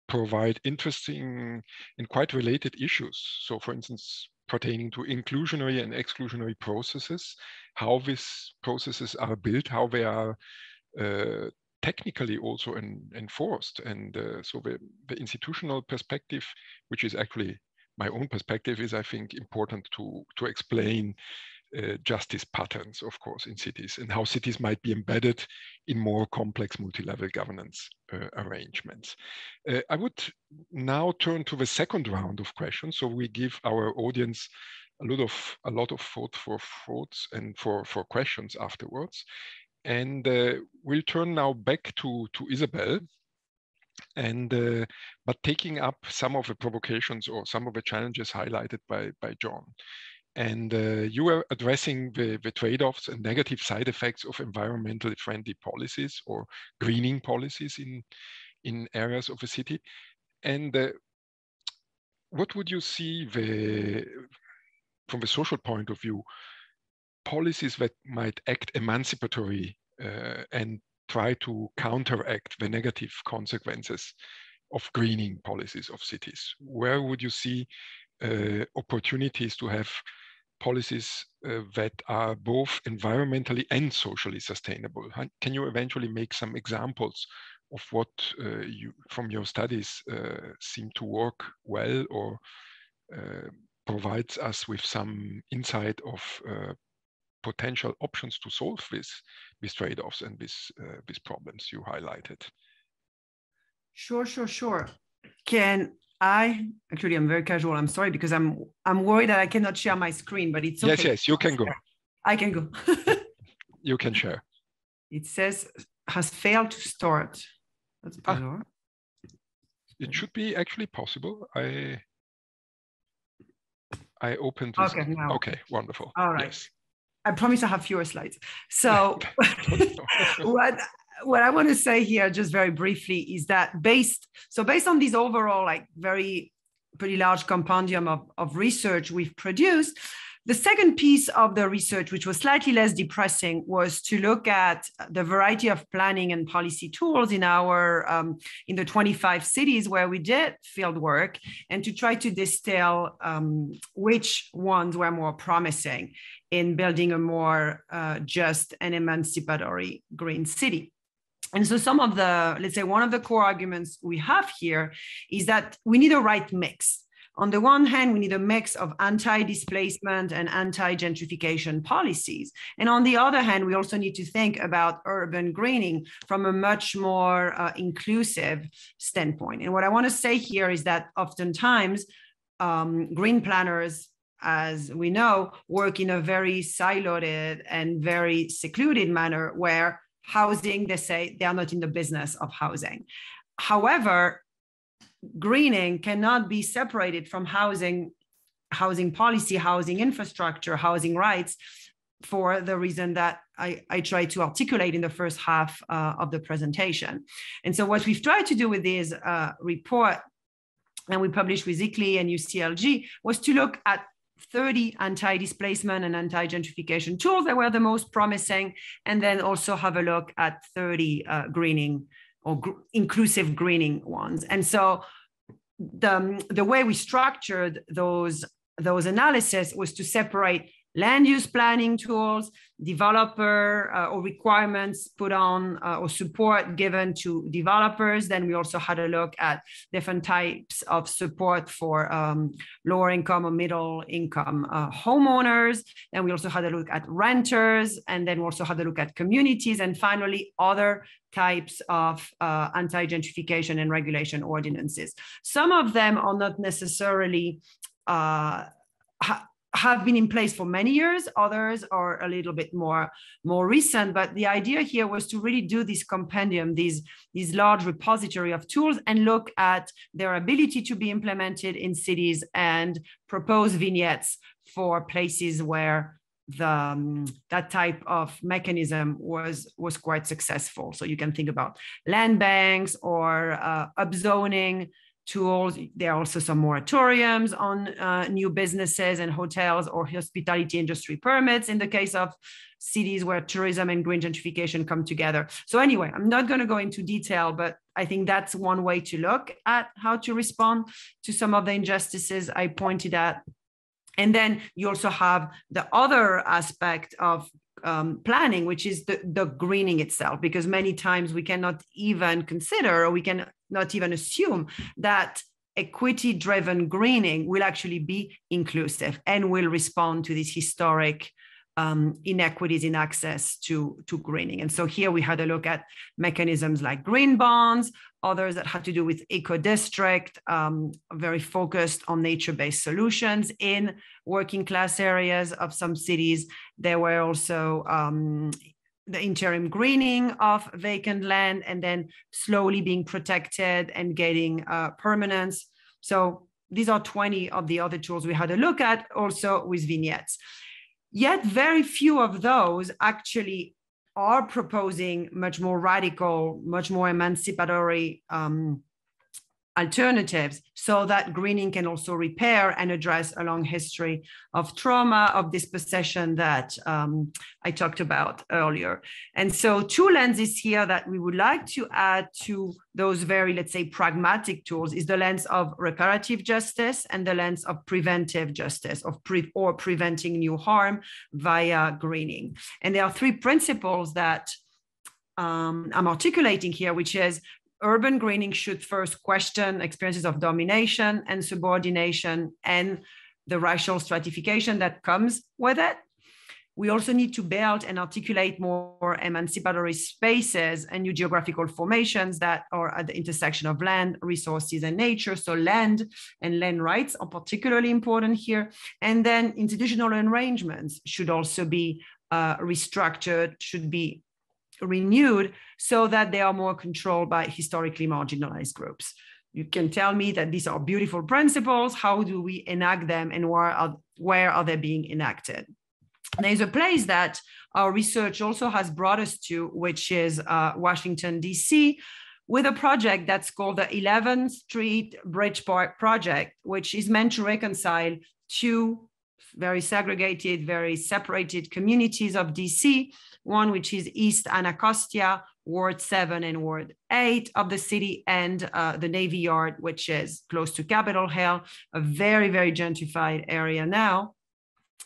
provide interesting and quite related issues. So for instance, pertaining to inclusionary and exclusionary processes, how these processes are built, how they are technically also enforced. And so the institutional perspective, which is actually my own perspective, is, I think, important to explain justice patterns, of course, in cities, and how cities might be embedded in more complex multi-level governance arrangements. I would now turn to the second round of questions, so we give our audience a lot of food for thoughts and for questions afterwards. And we'll turn now back to Isabelle, and but taking up some of the provocations or some of the challenges highlighted by John. And you were addressing the trade-offs and negative side effects of environmentally friendly policies or greening policies in areas of a city. And what would you see from the social point of view, policies that might act emancipatory and try to counteract the negative consequences of greening policies of cities? Where would you see opportunities to have policies that are both environmentally and socially sustainable? Can you eventually make some examples of what you, from your studies, seem to work well, or provides us with some insight of potential options to solve these trade-offs and these problems you highlighted? Sure. Can I actually? I'm very casual. I'm sorry, because I'm worried that I cannot share my screen, but it's okay. Yes, you can go. I can go. You can share. It says has failed to start. That's bizarre. It should be actually possible. I opened this. Okay, now. Okay, wonderful. All right. Yes. I promise I have fewer slides. So what I want to say here, just very briefly, is that based on this overall, like pretty large compendium of research we've produced, the second piece of the research, which was slightly less depressing, was to look at the variety of planning and policy tools in in the 25 cities where we did field work, and to try to distill which ones were more promising in building a more just and emancipatory green city. And so let's say one of the core arguments we have here is that we need a right mix. On the one hand, we need a mix of anti-displacement and anti-gentrification policies. And on the other hand, we also need to think about urban greening from a much more inclusive standpoint. And what I want to say here is that oftentimes green planners, as we know, work in a very siloed and very secluded manner, where housing, they say they are not in the business of housing. However, greening cannot be separated from housing policy, housing infrastructure, housing rights, for the reason that I tried to articulate in the first half of the presentation. And so what we've tried to do with this report, and we published with ICLEI and UCLG, was to look at 30 anti-displacement and anti-gentrification tools that were the most promising, and then also have a look at 30 greening or inclusive greening ones. And so the way we structured those analysis was to separate land use planning tools, developer or requirements put on or support given to developers. Then we also had a look at different types of support for lower income or middle income homeowners. And we also had a look at renters. And then we also had a look at communities. And finally, other types of anti-gentrification and regulation ordinances. Some of them are not necessarily have been in place for many years. Others are a little bit more recent. But the idea here was to really do this compendium, these large repository of tools, and look at their ability to be implemented in cities and propose vignettes for places where that type of mechanism was quite successful. So you can think about land banks or upzoning tools. There are also some moratoriums on new businesses and hotels or hospitality industry permits in the case of cities where tourism and green gentrification come together. So anyway, I'm not going to go into detail, but I think that's one way to look at how to respond to some of the injustices I pointed at. And then you also have the other aspect of planning, which is the greening itself, because many times we cannot even consider, or we can not even assume that equity-driven greening will actually be inclusive and will respond to these historic inequities in access to greening. And so here we had a look at mechanisms like green bonds, others that had to do with eco-district, very focused on nature-based solutions in working class areas of some cities. There were also the interim greening of vacant land and then slowly being protected and getting permanence. So these are 20 of the other tools we had a look at, also with vignettes. Yet very few of those actually are proposing much more radical, much more emancipatory alternatives, so that greening can also repair and address a long history of trauma, of dispossession that I talked about earlier. And so two lenses here that we would like to add to those very, let's say, pragmatic tools is the lens of reparative justice and the lens of preventive justice, or preventing new harm via greening. And there are three principles that I'm articulating here, which is urban greening should first question experiences of domination and subordination and the racial stratification that comes with it. We also need to build and articulate more emancipatory spaces and new geographical formations that are at the intersection of land, resources, and nature. So land and land rights are particularly important here. And then institutional arrangements should also be restructured, should be renewed, so that they are more controlled by historically marginalized groups. You can tell me that these are beautiful principles. How do we enact them, and where are they being enacted? There's a place that our research also has brought us to, which is Washington, D.C., with a project that's called the 11th Street Bridge Park Project, which is meant to reconcile two very segregated, very separated communities of DC, one which is East Anacostia, Ward 7 and Ward 8 of the city, and the Navy Yard, which is close to Capitol Hill, a very, very gentrified area now.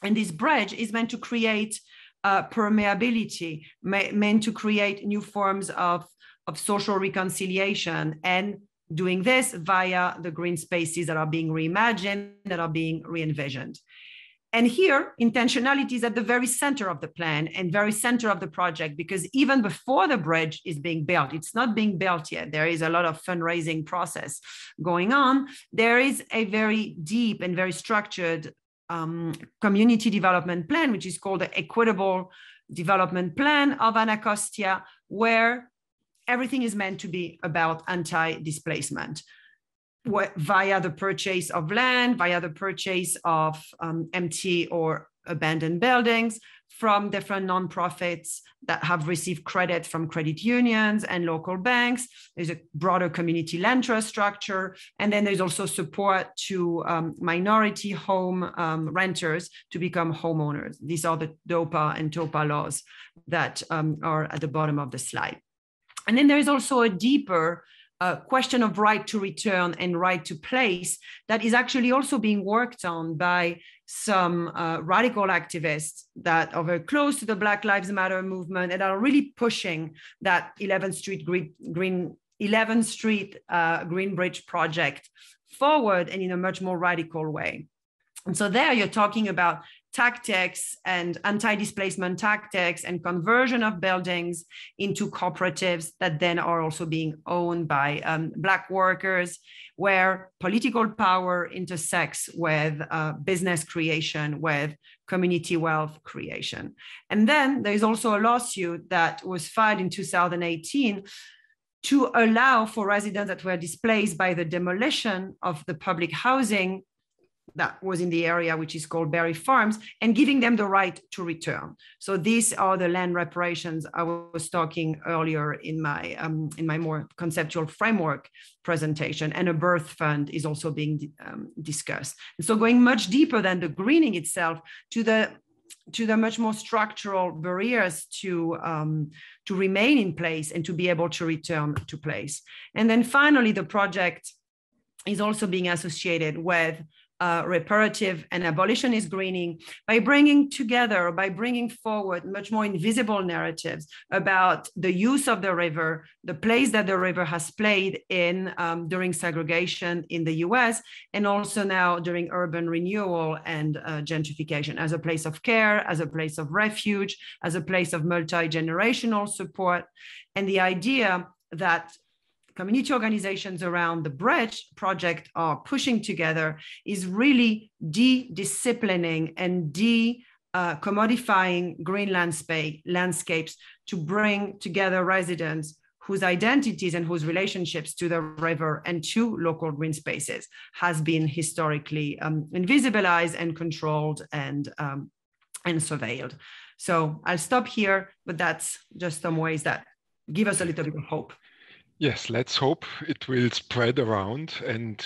And this bridge is meant to create permeability, meant to create new forms of social reconciliation, and doing this via the green spaces that are being reimagined, that are being re-envisioned. And here, intentionality is at the very center of the plan and very center of the project, because even before the bridge is being built, it's not being built yet. There is a lot of fundraising process going on. There is a very deep and very structured community development plan, which is called the Equitable Development Plan of Anacostia, where everything is meant to be about anti-displacement, via the purchase of land, via the purchase of empty or abandoned buildings from different nonprofits that have received credit from credit unions and local banks. There's a broader community land trust structure. And then there's also support to minority home renters to become homeowners. These are the DOPA and TOPA laws that are at the bottom of the slide. And then there's also a deeper question of right to return and right to place that is actually also being worked on by some radical activists that are very close to the Black Lives Matter movement and are really pushing that 11th Street Green Bridge project forward and in a much more radical way. And so there you're talking about tactics and anti-displacement tactics and conversion of buildings into cooperatives that then are also being owned by Black workers, where political power intersects with business creation, with community wealth creation. And then there's also a lawsuit that was filed in 2018 to allow for residents that were displaced by the demolition of the public housing that was in the area, which is called Berry Farms, and giving them the right to return. So these are the land reparations I was talking earlier in my more conceptual framework presentation, and a birth fund is also being discussed. And so going much deeper than the greening itself to the much more structural barriers to remain in place and to be able to return to place. And then finally, the project is also being associated with reparative and abolitionist greening by bringing together, by bringing forward much more invisible narratives about the use of the river, the place that the river has played in during segregation in the US, and also now during urban renewal and gentrification, as a place of care, as a place of refuge, as a place of multi-generational support. And the idea that community organizations around the bridge project are pushing together is really de-disciplining and commodifying green landscapes to bring together residents whose identities and whose relationships to the river and to local green spaces has been historically invisibilized and controlled and surveilled. So I'll stop here, but that's just some ways that give us a little bit of hope. Yes, let's hope it will spread around. And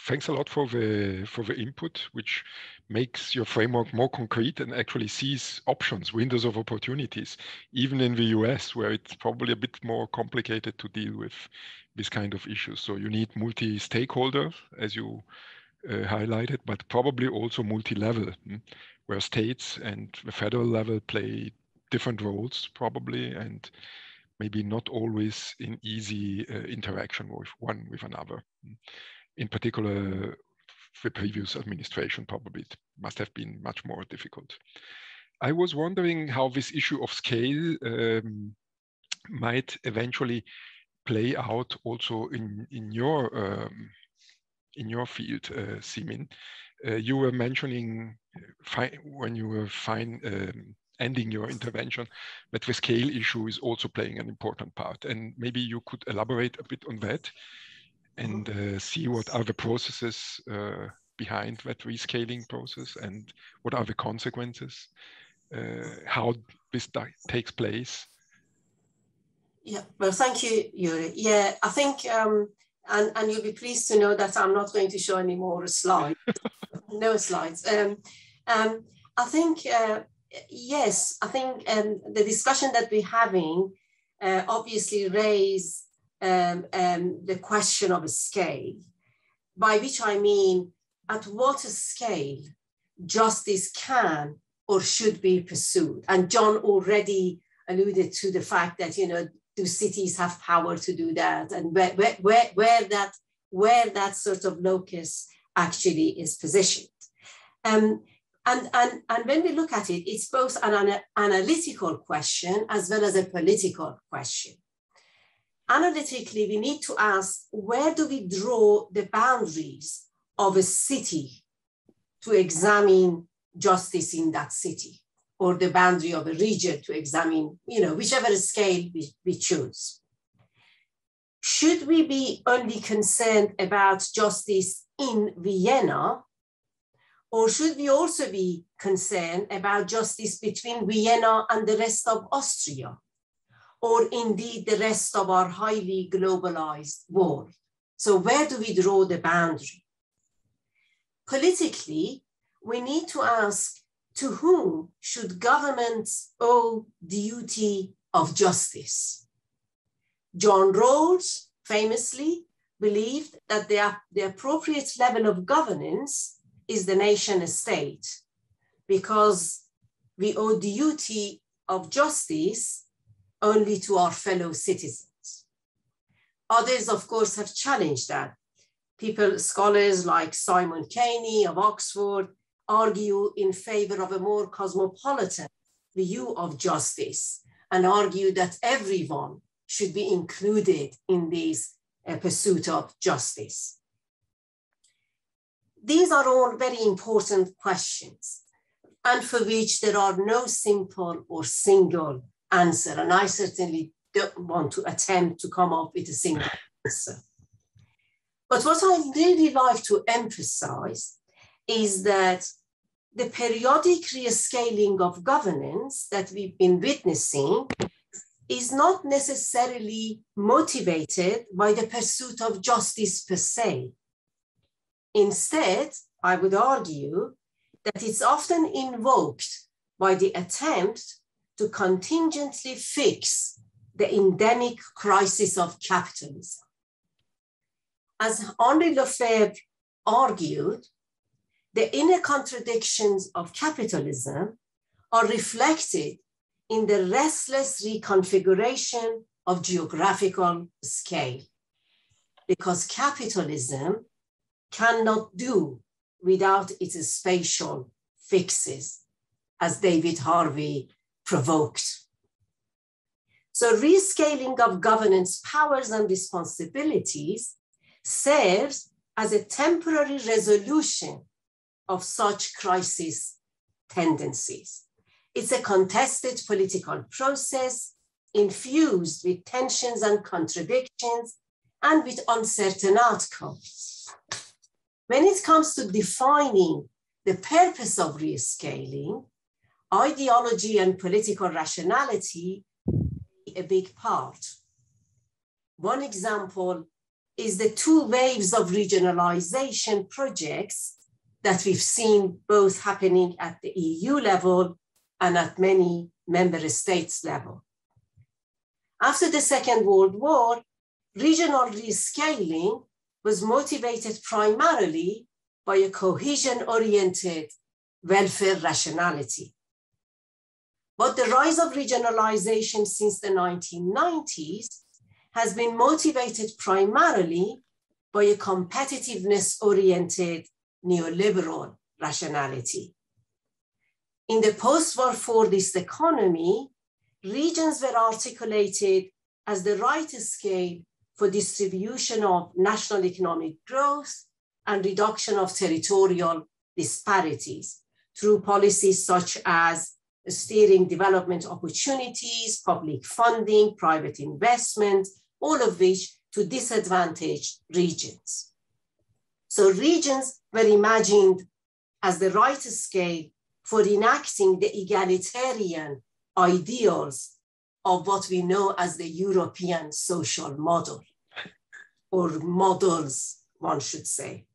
thanks a lot for the input, which makes your framework more concrete and actually sees options, windows of opportunities, even in the US, where it's probably a bit more complicated to deal with this kind of issues. So you need multi-stakeholder, as you highlighted, but probably also multi-level, where states and the federal level play different roles probably, and maybe not always in easy interaction with one with another. In particular, the previous administration probably must have been much more difficult. I was wondering how this issue of scale might eventually play out also in your field, Simin. You were mentioning when you were ending your intervention that the scale issue is also playing an important part, and maybe you could elaborate a bit on that and see what are the processes behind that rescaling process and what are the consequences, how this takes place. Yeah, well, thank you, Yuri. Yeah, I think, and you'll be pleased to know that I'm not going to show any more slides. No slides. I think, yes, I think the discussion that we're having obviously raise the question of a scale, by which I mean at what scale justice can or should be pursued. And John already alluded to the fact that, you know, do cities have power to do that, and where that sort of locus actually is positioned. And when we look at it, it's both an analytical question as well as a political question. Analytically, we need to ask, where do we draw the boundaries of a city to examine justice in that city, or the boundary of a region to examine, you know, whichever scale we choose? Should we be only concerned about justice in Vienna, or should we also be concerned about justice between Vienna and the rest of Austria, or indeed the rest of our highly globalized world? So where do we draw the boundary? Politically, we need to ask, to whom should governments owe duty of justice? John Rawls famously believed that the appropriate level of governance is the nation state, because we owe duty of justice only to our fellow citizens. Others, of course, have challenged that. Scholars like Simon Caney of Oxford argue in favor of a more cosmopolitan view of justice and argue that everyone should be included in this pursuit of justice. These are all very important questions, and for which there are no simple or single answer. And I certainly don't want to attempt to come up with a single answer. But what I'd really like to emphasize is that the periodic rescaling of governance that we've been witnessing is not necessarily motivated by the pursuit of justice per se. Instead, I would argue that it's often invoked by the attempt to contingently fix the endemic crisis of capitalism. As Henri Lefebvre argued, the inner contradictions of capitalism are reflected in the restless reconfiguration of geographical scale, because capitalism cannot do without its spatial fixes, as David Harvey provoked. So rescaling of governance powers and responsibilities serves as a temporary resolution of such crisis tendencies. It's a contested political process infused with tensions and contradictions and with uncertain outcomes. When it comes to defining the purpose of rescaling, ideology and political rationality play a big part. One example is the two waves of regionalization projects that we've seen both happening at the EU level and at many member states level. After the Second World War, regional rescaling was motivated primarily by a cohesion-oriented welfare rationality. But the rise of regionalization since the 1990s has been motivated primarily by a competitiveness-oriented neoliberal rationality. In the post-war Fordist economy, regions were articulated as the right scale for distribution of national economic growth and reduction of territorial disparities through policies such as steering development opportunities, public funding, private investment, all of which to disadvantaged regions. So regions were imagined as the right scale for enacting the egalitarian ideals of what we know as the European social model, or models, one should say.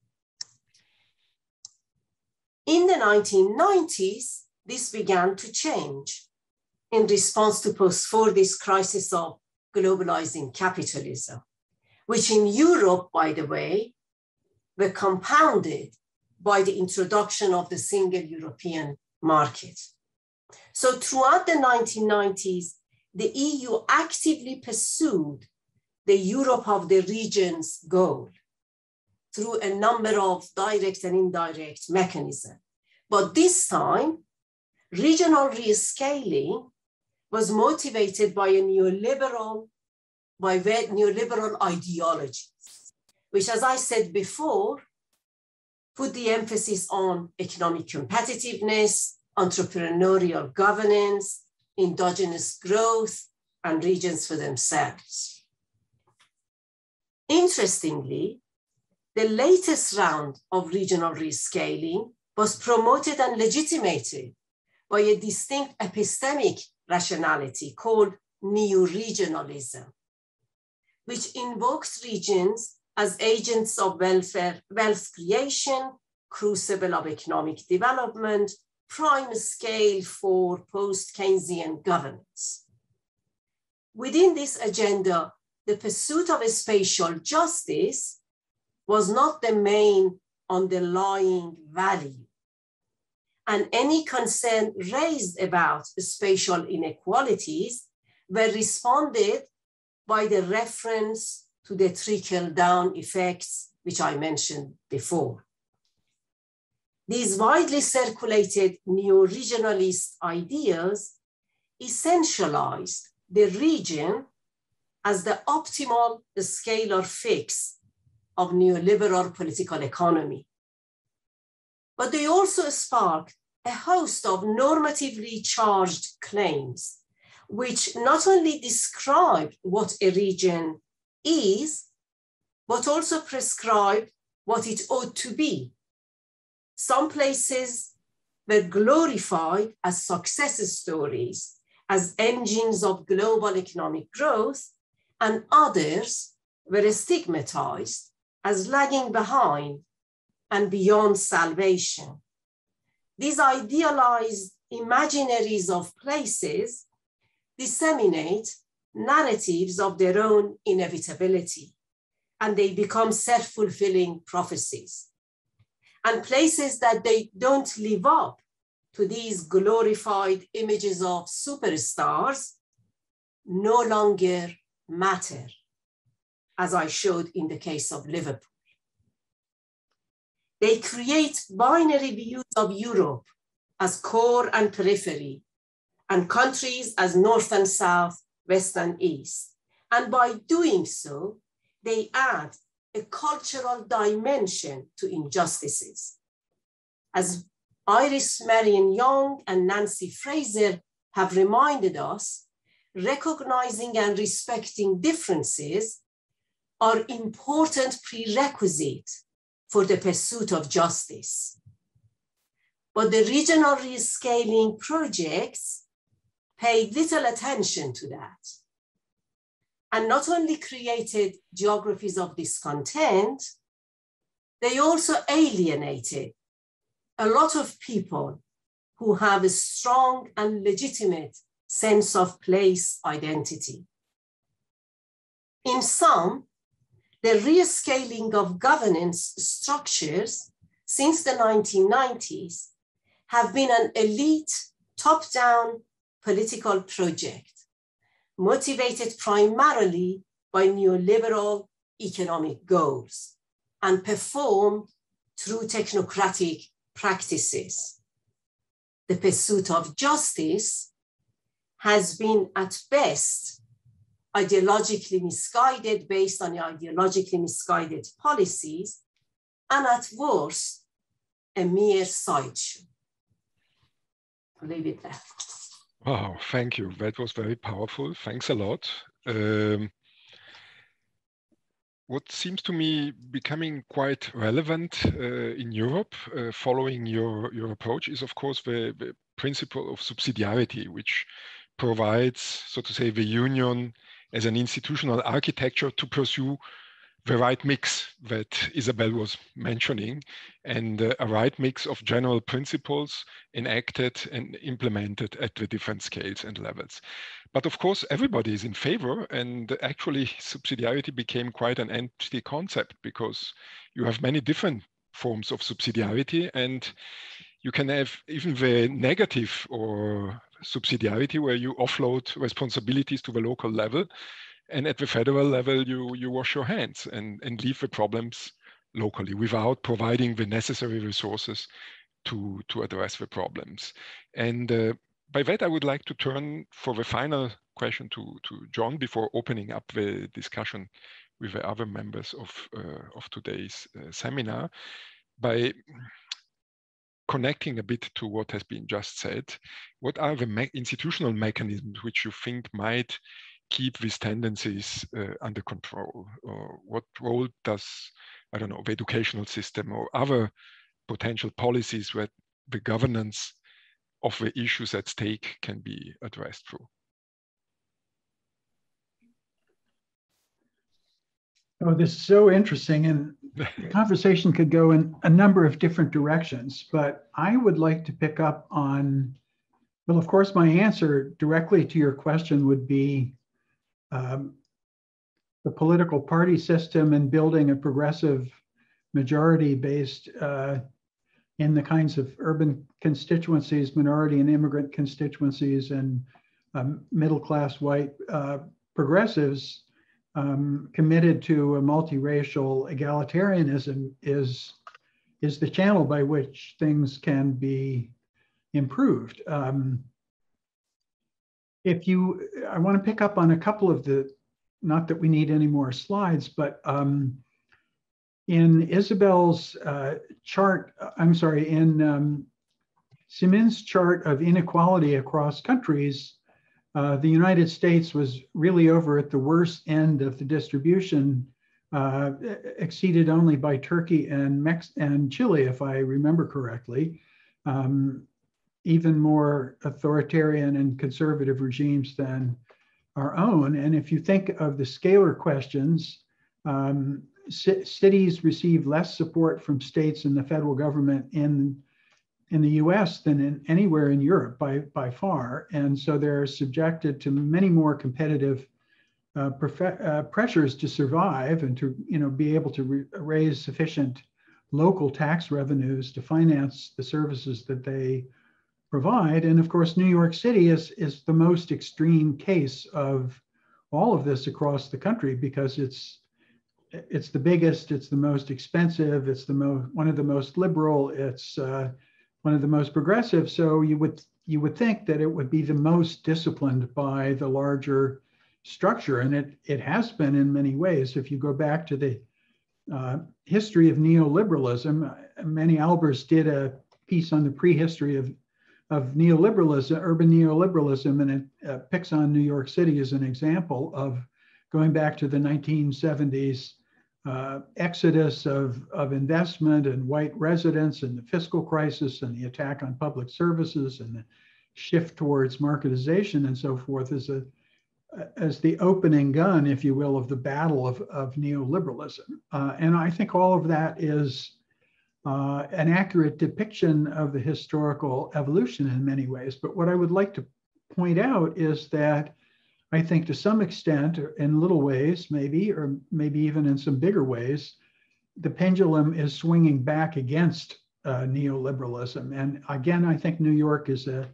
In the 1990s, this began to change in response to post-Fordist crisis of globalizing capitalism, which in Europe, by the way, were compounded by the introduction of the single European market. So throughout the 1990s, the EU actively pursued the Europe of the regions goal through a number of direct and indirect mechanisms. But this time, regional rescaling was motivated by a neoliberal ideologies, which, as I said before, put the emphasis on economic competitiveness, entrepreneurial governance, endogenous growth, and regions for themselves. Interestingly, the latest round of regional rescaling was promoted and legitimated by a distinct epistemic rationality called neo-regionalism, which invokes regions as agents of wealth creation, crucible of economic development, prime scale for post-Keynesian governance. Within this agenda, the pursuit of a spatial justice was not the main underlying value, and any concern raised about spatial inequalities were responded by the reference to the trickle-down effects, which I mentioned before. These widely circulated neo-regionalist ideas essentialized the region as the optimal scalar fix of neoliberal political economy. But they also sparked a host of normatively charged claims, which not only described what a region is, but also prescribed what it ought to be. Some places were glorified as success stories, as engines of global economic growth, and others were stigmatized as lagging behind and beyond salvation. These idealized imaginaries of places disseminate narratives of their own inevitability, and they become self-fulfilling prophecies. And places that they don't live up to these glorified images of superstars no longer matter, as I showed in the case of Liverpool. They create binary views of Europe as core and periphery, and countries as north and south, west and east. And by doing so, they add a cultural dimension to injustices. As Iris Marion Young and Nancy Fraser have reminded us, recognizing and respecting differences are important prerequisites for the pursuit of justice. But the regional rescaling projects paid little attention to that, and not only created geographies of discontent, they also alienated a lot of people who have a strong and legitimate sense of place identity. In sum, the rescaling of governance structures since the 1990s have been an elite top-down political project, motivated primarily by neoliberal economic goals and performed through technocratic practices. The pursuit of justice has been at best ideologically misguided based on ideologically misguided policies, and at worst, a mere sideshow. I'll leave it there. Wow, thank you. That was very powerful. Thanks a lot. What seems to me becoming quite relevant in Europe, following your approach, is of course the principle of subsidiarity, which provides, so to say, the union as an institutional architecture to pursue the right mix that Isabel was mentioning, and a right mix of general principles enacted and implemented at the different scales and levels. But of course, everybody is in favor, and actually subsidiarity became quite an empty concept because you have many different forms of subsidiarity, and you can have even the negative or subsidiarity where you offload responsibilities to the local level, and at the federal level, you wash your hands and leave the problems locally without providing the necessary resources to address the problems. And by that, I would like to turn for the final question to John before opening up the discussion with the other members of today's seminar. By connecting a bit to what has been just said, what are the institutional mechanisms which you think might keep these tendencies under control? Or what role does, I don't know, the educational system or other potential policies where the governance of the issues at stake can be addressed through? Oh, this is so interesting, and the conversation could go in a number of different directions, but I would like to pick up on, well, of course, my answer directly to your question would be the political party system and building a progressive majority based in the kinds of urban constituencies, minority and immigrant constituencies, and middle-class white progressives committed to a multiracial egalitarianism is the channel by which things can be improved. I want to pick up on a couple of the, not that we need any more slides, but in Isabel's chart, in Simin's chart of inequality across countries, the United States was really over at the worst end of the distribution, exceeded only by Turkey and Chile, if I remember correctly. Even more authoritarian and conservative regimes than our own. And if you think of the scalar questions, cities receive less support from states and the federal government in the US than anywhere in Europe by far. And so they're subjected to many more competitive pressures to survive and to be able to raise sufficient local tax revenues to finance the services that they provide. And of course, New York City is the most extreme case of all of this across the country because it's the biggest, it's the most expensive, it's one of the most liberal, it's one of the most progressive. So you would think that it would be the most disciplined by the larger structure, and it has been in many ways. If you go back to the history of neoliberalism, Manny Albers did piece on the prehistory of neoliberalism, urban neoliberalism, and it picks on New York City as an example of going back to the 1970s exodus of investment and white residents and the fiscal crisis and the attack on public services and the shift towards marketization and so forth as the opening gun, if you will, of the battle of neoliberalism. And I think all of that is an accurate depiction of the historical evolution in many ways. But what I would like to point out is that I think to some extent, or in little ways maybe, or maybe even in some bigger ways, the pendulum is swinging back against neoliberalism. And again, I think New York is a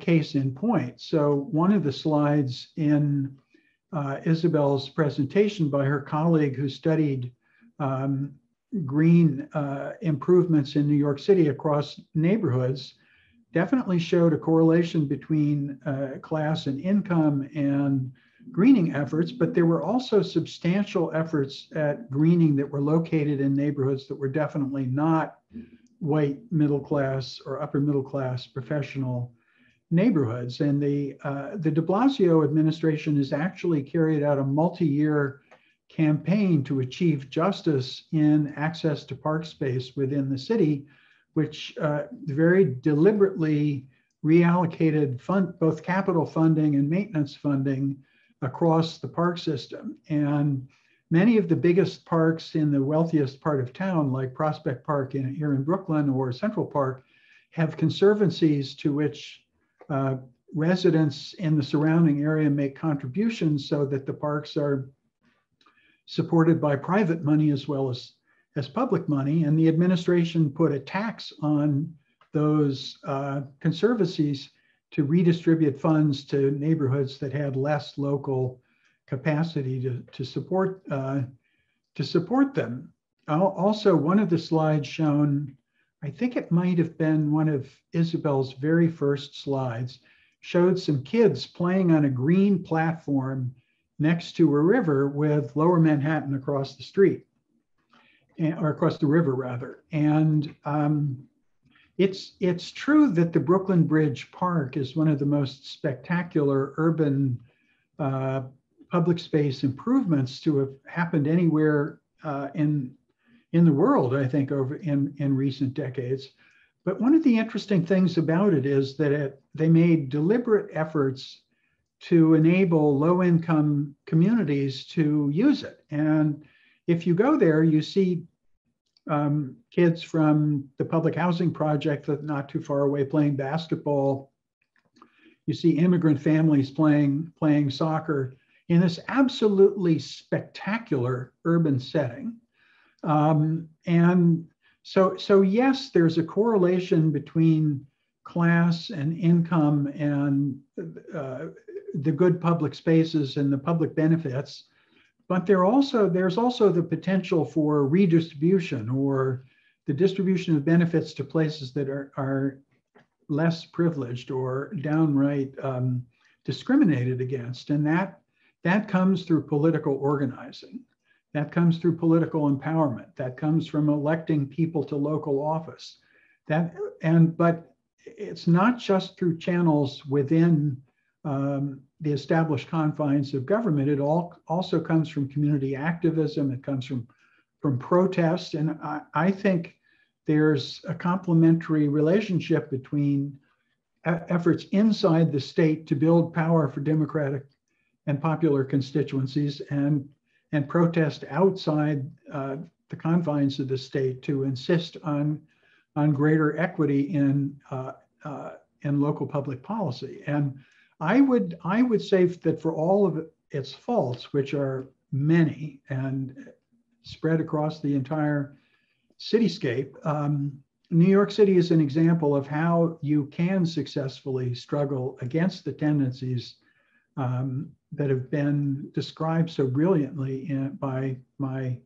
case in point. So one of the slides in Isabel's presentation by her colleague who studied green improvements in New York City across neighborhoods definitely showed a correlation between class and income and greening efforts, but there were also substantial efforts at greening that were located in neighborhoods that were definitely not white middle class or upper middle class professional neighborhoods. And the de Blasio administration has actually carried out a multi-year campaign to achieve justice in access to park space within the city, which very deliberately reallocated both capital funding and maintenance funding across the park system. And many of the biggest parks in the wealthiest part of town, like Prospect Park here in Brooklyn or Central Park, have conservancies to which residents in the surrounding area make contributions so that the parks are supported by private money as well as public money. And the administration put a tax on those conservancies to redistribute funds to neighborhoods that had less local capacity to support them. Also, one of the slides shown, I think it might have been one of Isabel's very first slides, showed some kids playing on a green platform next to a river with Lower Manhattan across the street, or across the river rather. And it's true that the Brooklyn Bridge Park is one of the most spectacular urban public space improvements to have happened anywhere in the world, I think, over in recent decades. But one of the interesting things about it is that they made deliberate efforts to enable low-income communities to use it. And if you go there, you see kids from the public housing project that's not too far away playing basketball. You see immigrant families playing soccer in this absolutely spectacular urban setting. And so yes, there's a correlation between class and income and the good public spaces and the public benefits, but there's also the potential for redistribution or the distribution of benefits to places that are less privileged or downright discriminated against. And that comes through political organizing. That comes through political empowerment. That comes from electing people to local office. But it's not just through channels within the established confines of government. It also comes from community activism. It comes from protest. And I think there's a complementary relationship between efforts inside the state to build power for democratic and popular constituencies and protest outside the confines of the state to insist on greater equity in local public policy. And I would say that for all of its faults, which are many and spread across the entire cityscape, New York City is an example of how you can successfully struggle against the tendencies that have been described so brilliantly by my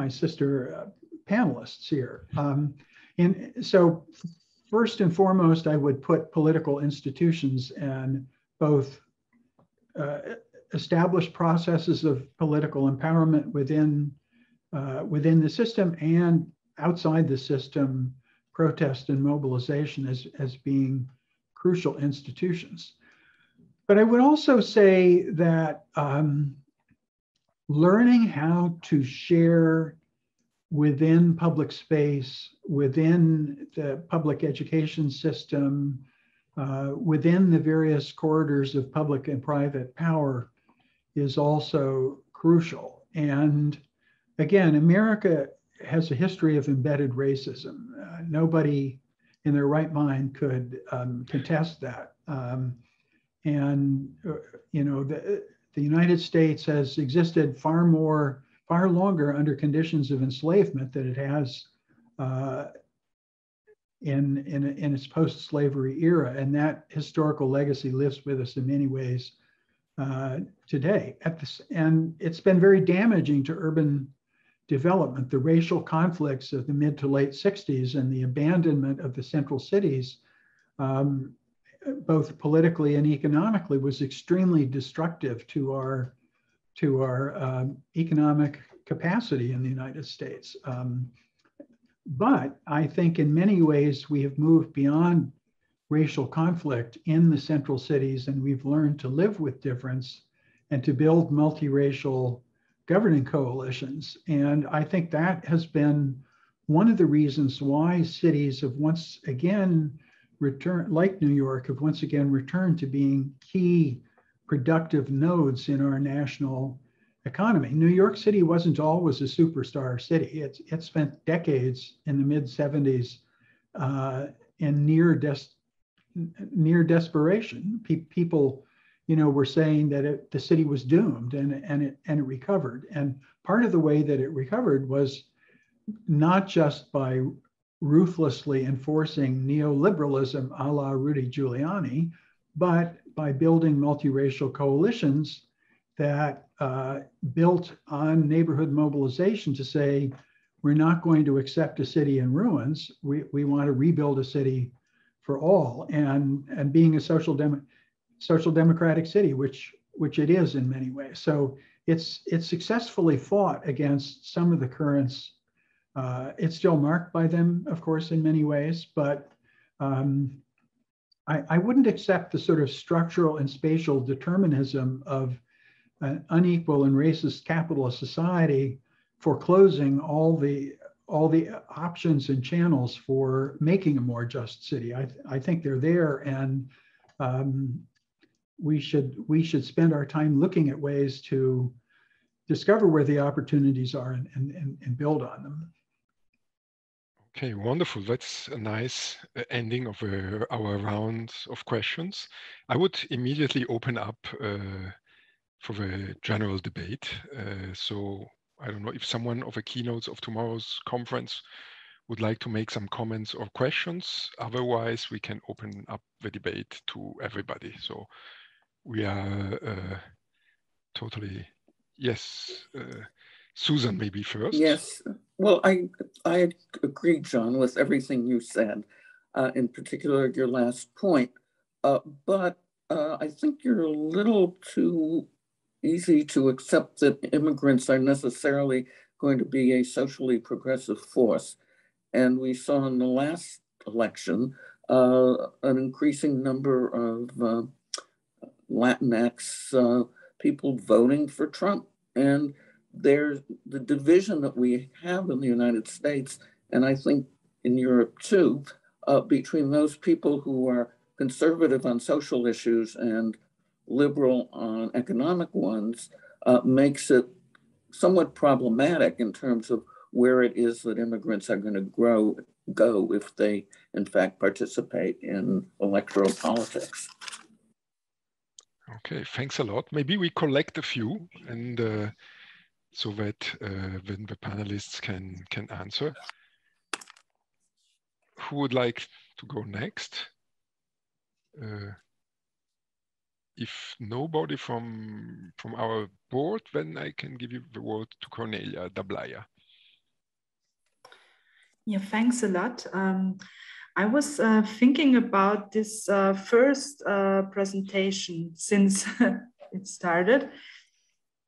sister panelists here. And so first and foremost, I would put political institutions and both established processes of political empowerment within the system and outside the system, protest and mobilization as being crucial institutions. But I would also say that learning how to share within public space, within the public education system, within the various corridors of public and private power is also crucial. And again, America has a history of embedded racism. Nobody in their right mind could contest that. You know, the United States has existed far longer under conditions of enslavement than it has in its post-slavery era, and that historical legacy lives with us in many ways today. And it's been very damaging to urban development. The racial conflicts of the mid to late 60s and the abandonment of the central cities, both politically and economically, was extremely destructive to our economic capacity in the United States. But I think in many ways we have moved beyond racial conflict in the central cities, and we've learned to live with difference and to build multiracial governing coalitions. And I think that has been one of the reasons why cities have once again returned, like New York, have once again returned to being key productive nodes in our national economy. New York City wasn't always a superstar city. It spent decades in the mid 70s in near desperation. People, you know, were saying that the city was doomed, and it recovered. And part of the way that it recovered was not just by ruthlessly enforcing neoliberalism a la Rudy Giuliani, but by building multiracial coalitions that built on neighborhood mobilization to say, we're not going to accept a city in ruins. We want to rebuild a city for all, and being a social democratic city, which it is in many ways. So it's successfully fought against some of the currents. It's still marked by them, of course, in many ways, but I wouldn't accept the sort of structural and spatial determinism of an unequal and racist capitalist society foreclosing all the options and channels for making a more just city. I think they're there, and we should spend our time looking at ways to discover where the opportunities are and build on them. Okay, wonderful. That's a nice ending of our round of questions. I would immediately open up for the general debate. So I don't know if someone of the keynotes of tomorrow's conference would like to make some comments or questions. Otherwise, we can open up the debate to everybody. So we are totally, yes. Susan, maybe first. Yes, well, I agree, John, with everything you said, in particular your last point. But I think you're a little too easy to accept that immigrants are necessarily going to be a socially progressive force. And we saw in the last election an increasing number of Latinx people voting for Trump. And there's the division that we have in the United States, and I think in Europe too, between those people who are conservative on social issues and liberal on economic ones, makes it somewhat problematic in terms of where it is that immigrants are going to go if they, in fact, participate in electoral politics. Okay, thanks a lot. Maybe we collect a few, and so that then the panelists can answer. Who would like to go next? If nobody from our board, then I can give you the word to Cornelia Dablaya. Yeah, thanks a lot. I was thinking about this first presentation since it started.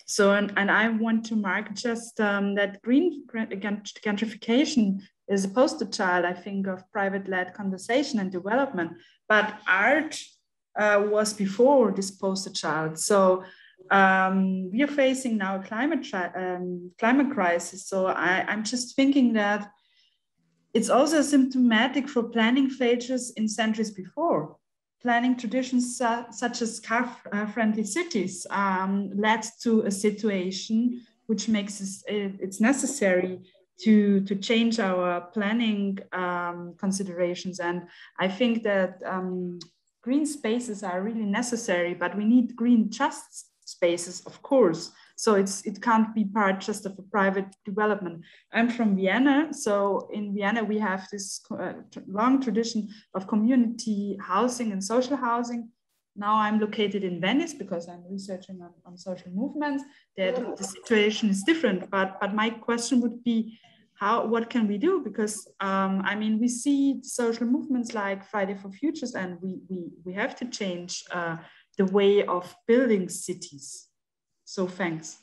So, and I want to mark just that green gentrification is a poster child, I think, of private-led conversation and development, but art was before this poster child. So we are facing now a climate crisis. So I'm just thinking that it's also symptomatic for planning failures in centuries before. Planning traditions such as car-friendly cities led to a situation which makes it's necessary to change our planning considerations. And I think that green spaces are really necessary, but we need green just spaces, of course. So it can't be part just of a private development. I'm from Vienna. So in Vienna, we have this long tradition of community housing and social housing. Now I'm located in Venice because I'm researching on social movements. The situation is different, but my question would be, what can we do? Because I mean, we see social movements like Friday for Futures, and we have to change the way of building cities. So thanks.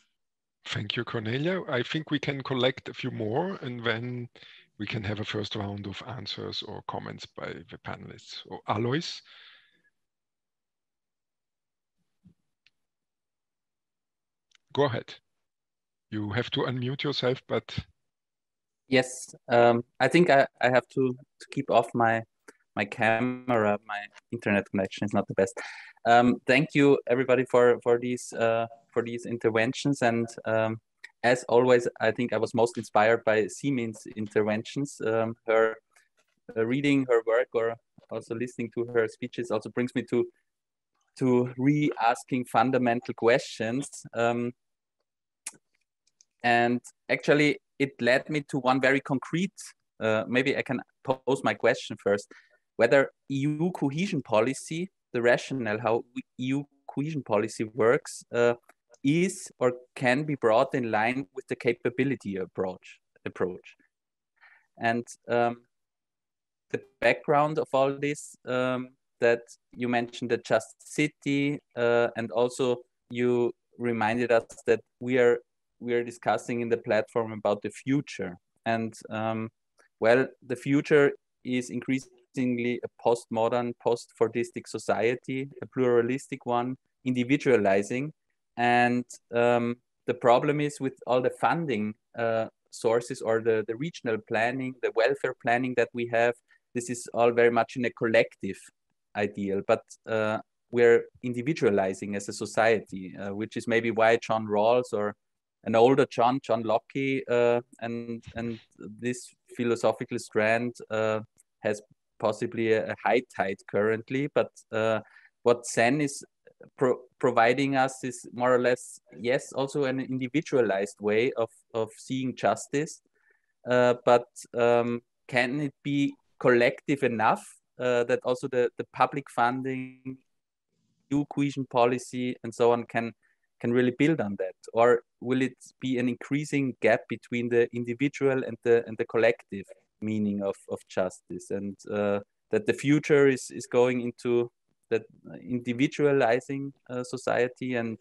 Thank you, Cornelia. I think we can collect a few more, and then we can have a first round of answers or comments by the panelists. Or Alois. Go ahead. You have to unmute yourself, but... Yes, I think I have to keep off my camera. My internet connection is not the best. Thank you, everybody, for these interventions. And as always, I think I was most inspired by Simin's interventions. Her reading her work or also listening to her speeches also brings me to re-asking fundamental questions. And actually, it led me to one very concrete, maybe I can pose my question first, whether EU cohesion policy, the rationale how EU cohesion policy works, is or can be brought in line with the capability approach. And the background of all this, that you mentioned the Just City, and also you reminded us that we are discussing in the platform about the future. And well, the future is increasingly a postmodern, post-Fordistic society, a pluralistic one, individualizing. And the problem is with all the funding sources or the regional planning, the welfare planning that we have, this is all very much in a collective ideal, but we're individualizing as a society, which is maybe why John Rawls or an older John Locke, and this philosophical strand has possibly a high tide currently, but what Zen is providing us is more or less, yes, also an individualized way of seeing justice, but can it be collective enough that also the public funding, EU cohesion policy and so on can really build on that? Or will it be an increasing gap between the individual and the collective meaning of justice, and that the future is going into that individualizing society, and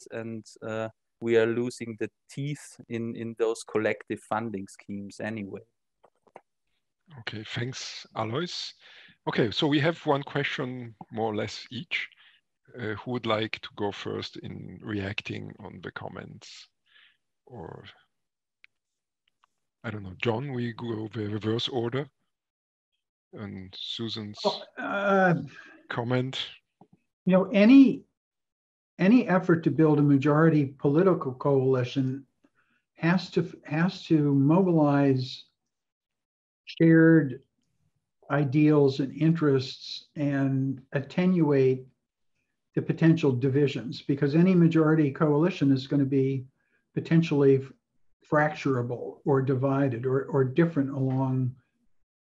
we are losing the teeth in those collective funding schemes anyway? Okay, thanks, Alois. Okay, so we have one question more or less each. Who would like to go first in reacting on the comments? Or, I don't know, John, we go the reverse order. And Susan's comment. You know, any effort to build a majority political coalition has to mobilize shared ideals and interests and attenuate the potential divisions, because any majority coalition is going to be potentially fracturable or divided or different along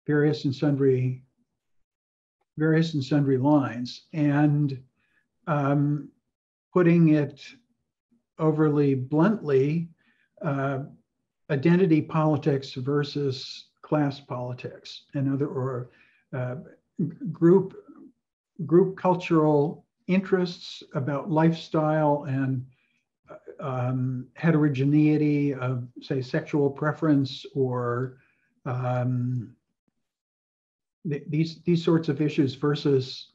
various and sundry lines. And putting it overly bluntly, identity politics versus class politics, or group cultural interests about lifestyle and heterogeneity of, say, sexual preference or these sorts of issues versus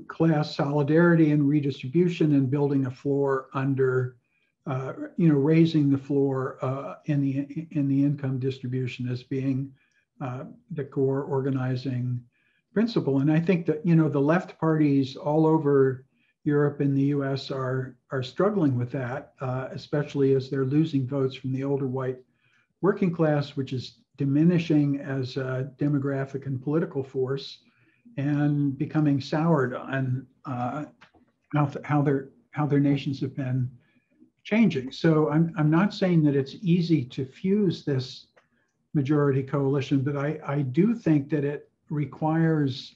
class solidarity and redistribution and building a floor under, raising the floor in the income distribution as being the core organizing principle. And I think that, the left parties all over Europe and the US are struggling with that, especially as they're losing votes from the older white working class, which is diminishing as a demographic and political force, and becoming soured on how their nations have been changing. So I'm not saying that it's easy to fuse this majority coalition, but I do think that it requires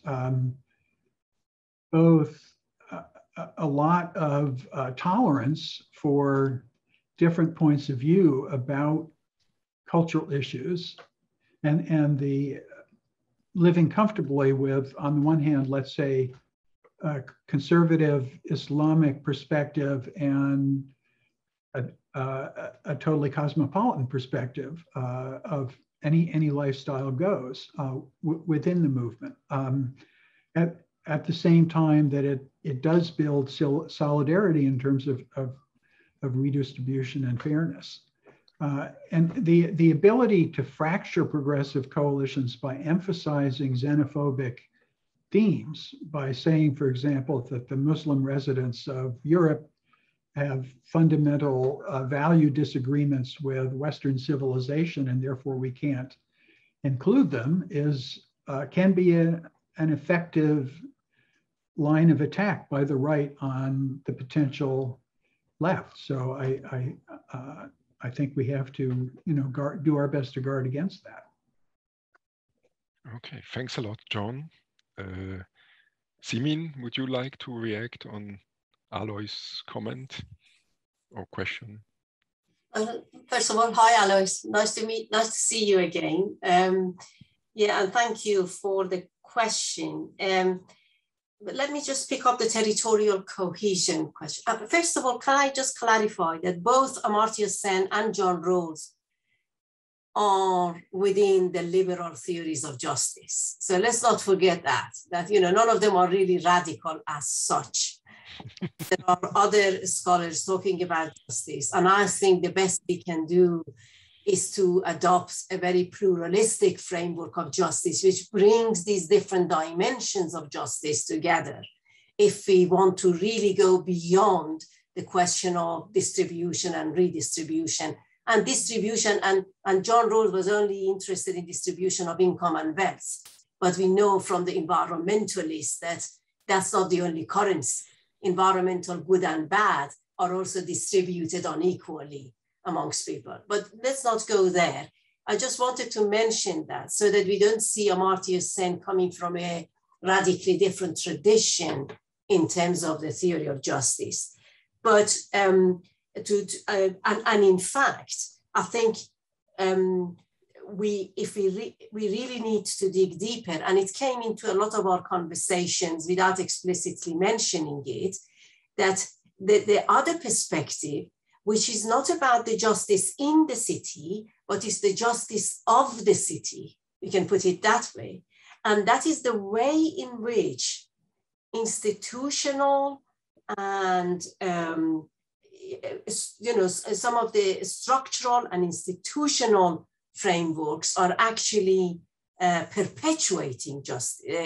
both a lot of tolerance for different points of view about cultural issues, and the living comfortably with, on the one hand, let's say, a conservative Islamic perspective and a totally cosmopolitan perspective of any lifestyle goes within the movement. At the same time that it does build solidarity in terms of redistribution and fairness. And the ability to fracture progressive coalitions by emphasizing xenophobic themes, by saying, for example, that the Muslim residents of Europe have fundamental value disagreements with Western civilization, and therefore we can't include them, can be an effective line of attack by the right on the potential left. So I think we have to, do our best to guard against that. Okay, thanks a lot, John. Simin, would you like to react on Alois' comment or question? First of all, hi, Alois. Nice to see you again. Yeah, and thank you for the question. But let me just pick up the territorial cohesion question. First of all, can I just clarify that both Amartya Sen and John Rawls are within the liberal theories of justice. So let's not forget that none of them are really radical as such. There are other scholars talking about justice, and I think the best we can do is to adopt a very pluralistic framework of justice, which brings these different dimensions of justice together. If we want to really go beyond the question of distribution and redistribution, and distribution, and John Rawls was only interested in distribution of income and wealth, but we know from the environmentalists that that's not the only currency. Environmental good and bad are also distributed unequally amongst people. But let's not go there. I just wanted to mention that so that we don't see Amartya Sen coming from a radically different tradition in terms of the theory of justice. But and in fact, I think we really need to dig deeper, and it came into a lot of our conversations without explicitly mentioning it, that the other perspective, which is not about the justice in the city, but is the justice of the city, we can put it that way. And that is the way in which institutional and some of the structural and institutional frameworks are actually perpetuating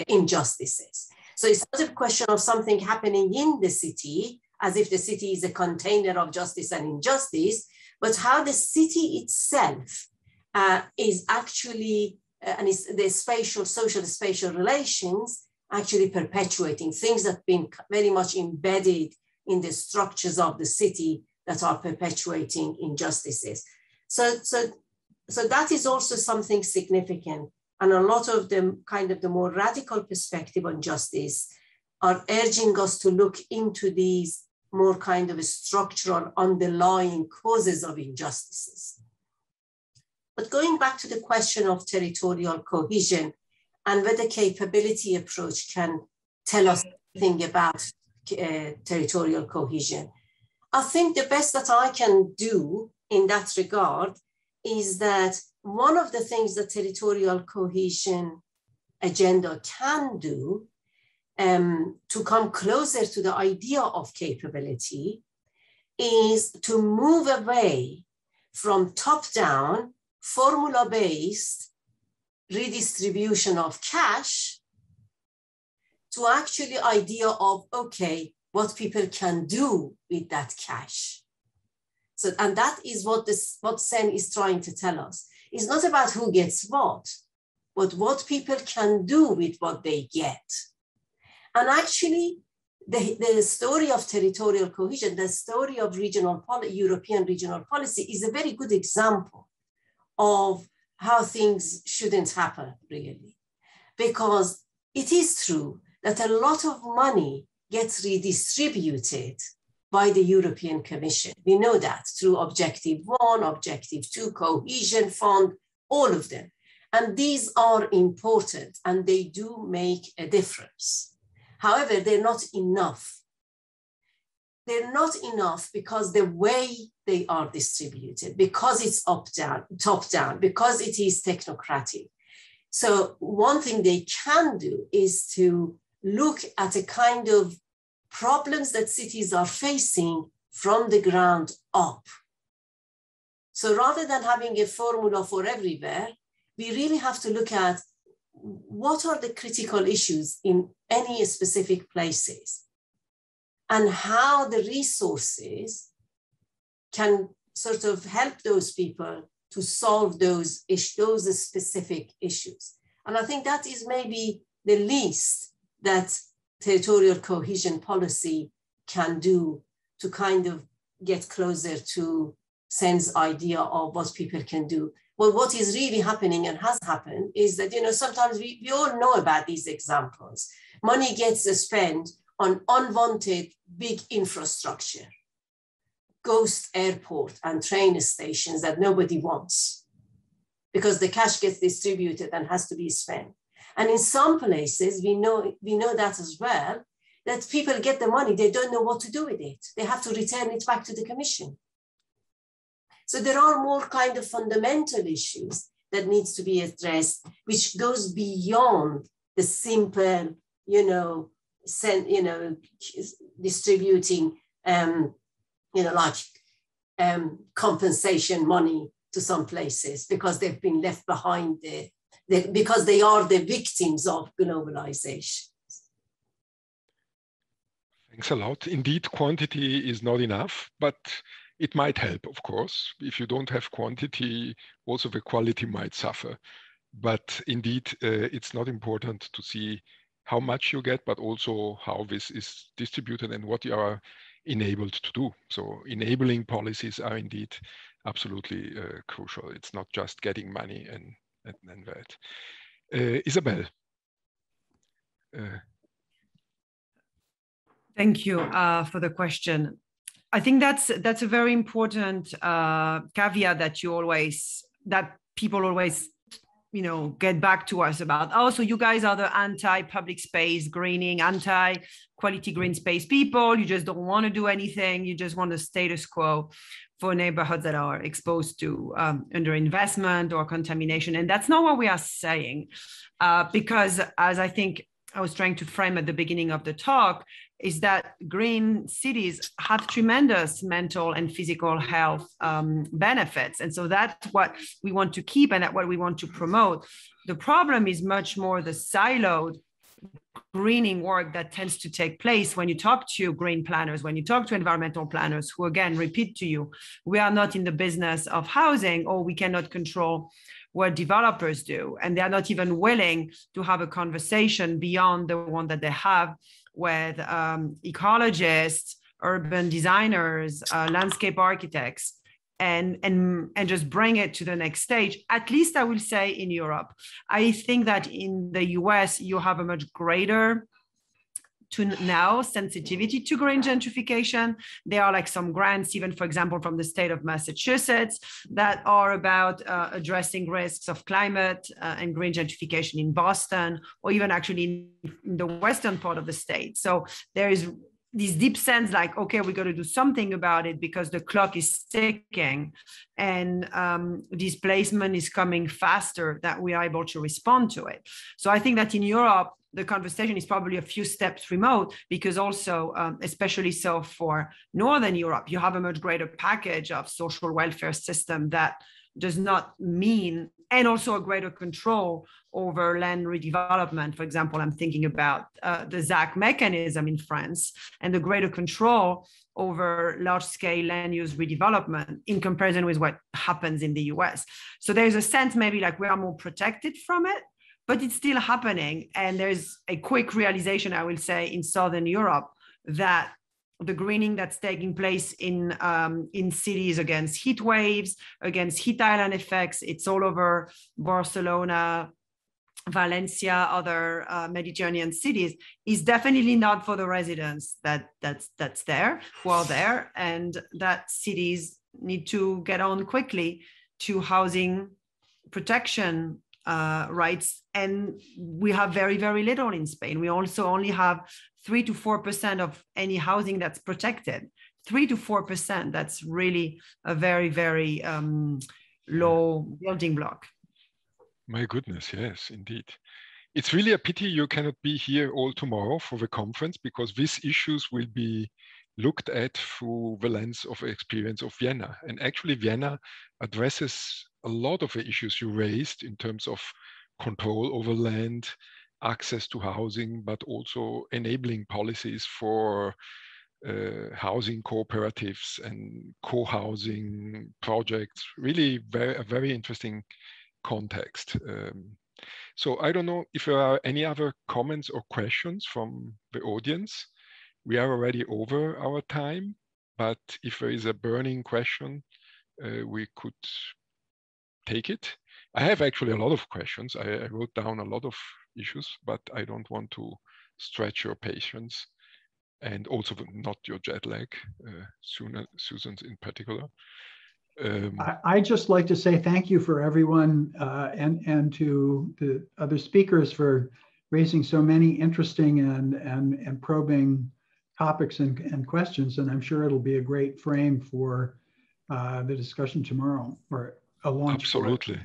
injustices. So it's not a question of something happening in the city, as if the city is a container of justice and injustice, but how the city itself is actually, and it's the social spatial relations actually perpetuating things that have been very much embedded in the structures of the city that are perpetuating injustices. So that is also something significant. And a lot of them, kind of the more radical perspective on justice, are urging us to look into these more kind of structural underlying causes of injustices. But going back to the question of territorial cohesion and whether capability approach can tell us anything about territorial cohesion, I think the best that I can do in that regard is that one of the things that territorial cohesion agenda can do to come closer to the idea of capability is to move away from top-down, formula-based redistribution of cash to actually idea of, okay, what people can do with that cash. So, and that is what Sen is trying to tell us. It's not about who gets what, but what people can do with what they get. And actually, the story of territorial cohesion, the story of European regional policy is a very good example of how things shouldn't happen, really. Because it is true that a lot of money gets redistributed by the European Commission. We know that through Objective 1, Objective 2, Cohesion Fund, all of them. And these are important and they do make a difference. However, they're not enough. They're not enough because the way they are distributed, because it's top-down, because it is technocratic. So one thing they can do is to look at a kind of problems that cities are facing from the ground up. So rather than having a formula for everywhere, we really have to look at what are the critical issues in any specific places and how the resources can sort of help those people to solve those specific issues. And I think that is maybe the least that territorial cohesion policy can do to kind of get closer to Sen's idea of what people can do. Well, what is really happening and has happened is that, you know, sometimes we all know about these examples. Money gets spent on unwanted big infrastructure, ghost airport and train stations that nobody wants because the cash gets distributed and has to be spent. And in some places, we know that as well, that people get the money, they don't know what to do with it. They have to return it back to the commission. So there are more kind of fundamental issues that needs to be addressed, which goes beyond the simple, distributing, compensation money to some places because they've been left behind because they are the victims of globalization. Thanks a lot. Indeed, quantity is not enough, but it might help, of course. If you don't have quantity, also the quality might suffer. But indeed, it's not important to see how much you get, but also how this is distributed and what you are enabled to do. So enabling policies are indeed absolutely crucial. It's not just getting money and that. Isabel. Thank you for the question. I think that's a very important caveat that people always get back to us about. Oh, so you guys are the anti-public space greening, anti-quality green space people. You just don't want to do anything. You just want the status quo for neighborhoods that are exposed to underinvestment or contamination. And that's not what we are saying, because as I think I was trying to frame at the beginning of the talk, is that green cities have tremendous mental and physical health benefits. And so that's what we want to keep and that's what we want to promote. The problem is much more the siloed greening work that tends to take place when you talk to green planners, when you talk to environmental planners, who again repeat to you, we are not in the business of housing, or we cannot control what developers do. And they're not even willing to have a conversation beyond the one that they have with ecologists, urban designers, landscape architects, and just bring it to the next stage. At least I will say in Europe. I think that in the US, you have a much greater now sensitivity to green gentrification. There are like some grants, even for example, from the state of Massachusetts, that are about addressing risks of climate and green gentrification in Boston, or even actually in the western part of the state. So there is this deep sense like, okay, we got to do something about it because the clock is ticking and displacement is coming faster, that we are able to respond to it. So I think that in Europe, the conversation is probably a few steps remote, because also, especially so for Northern Europe, you have a much greater package of social welfare system that does not mean, and also a greater control over land redevelopment. For example, I'm thinking about the ZAC mechanism in France and the greater control over large-scale land use redevelopment in comparison with what happens in the US. So there's a sense maybe like we are more protected from it, but it's still happening. And there's a quick realization, I will say, in Southern Europe that the greening that's taking place in cities against heat waves, against heat island effects, it's all over Barcelona, Valencia, other Mediterranean cities, is definitely not for the residents that's there, who are there, and that cities need to get on quickly to housing protection rights. And we have very, very little in Spain. We also only have 3 to 4% of any housing that's protected. 3 to 4%, that's really a very, very low building block. My goodness, yes, indeed. It's really a pity you cannot be here all tomorrow for the conference, because these issues will be looked at through the lens of the experience of Vienna. And actually, Vienna addresses a lot of the issues you raised in terms of control over land, access to housing, but also enabling policies for housing cooperatives and co-housing projects. Really a very interesting context. So I don't know if there are any other comments or questions from the audience. We are already over our time, but if there is a burning question, we could take it. I have actually a lot of questions. I wrote down a lot of issues, but I don't want to stretch your patience and also not your jet lag, Susan's in particular. I'd just like to say thank you for everyone and to the other speakers for raising so many interesting and probing topics and questions. And I'm sure it'll be a great frame for the discussion tomorrow, or a launch. Absolutely.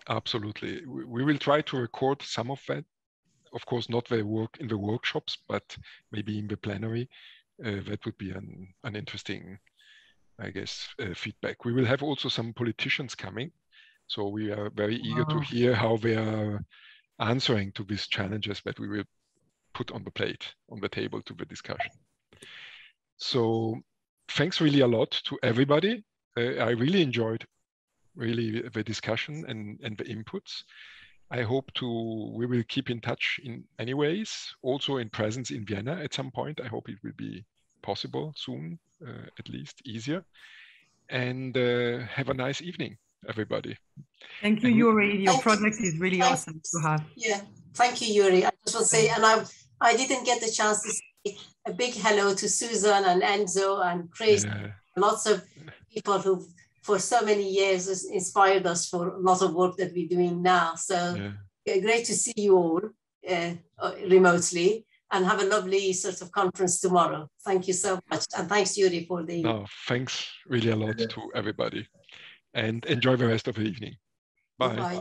Absolutely. We will try to record some of that. Of course, not the work in the workshops, but maybe in the plenary. That would be an interesting, I guess, feedback. We will have also some politicians coming. So we are very eager to hear how they are answering to these challenges that we will put on the plate, on the table to the discussion. So thanks really a lot to everybody. I really enjoyed the discussion and the inputs. I hope we will keep in touch in any ways, also in presence in Vienna at some point. I hope it will be possible soon, at least easier. And have a nice evening, everybody. Thank you, Yuri. Your project is really awesome to have. Yeah, thank you, Yuri. I just want to say, and I didn't get the chance to say a big hello to Susan and Enzo and Chris, lots of people who for so many years has inspired us for a lot of work that we're doing now. So great to see you all remotely, and have a lovely sort of conference tomorrow. Thank you so much. And thanks, Yuri, for the... No, thanks really a lot to everybody. And enjoy the rest of the evening. Bye. Bye.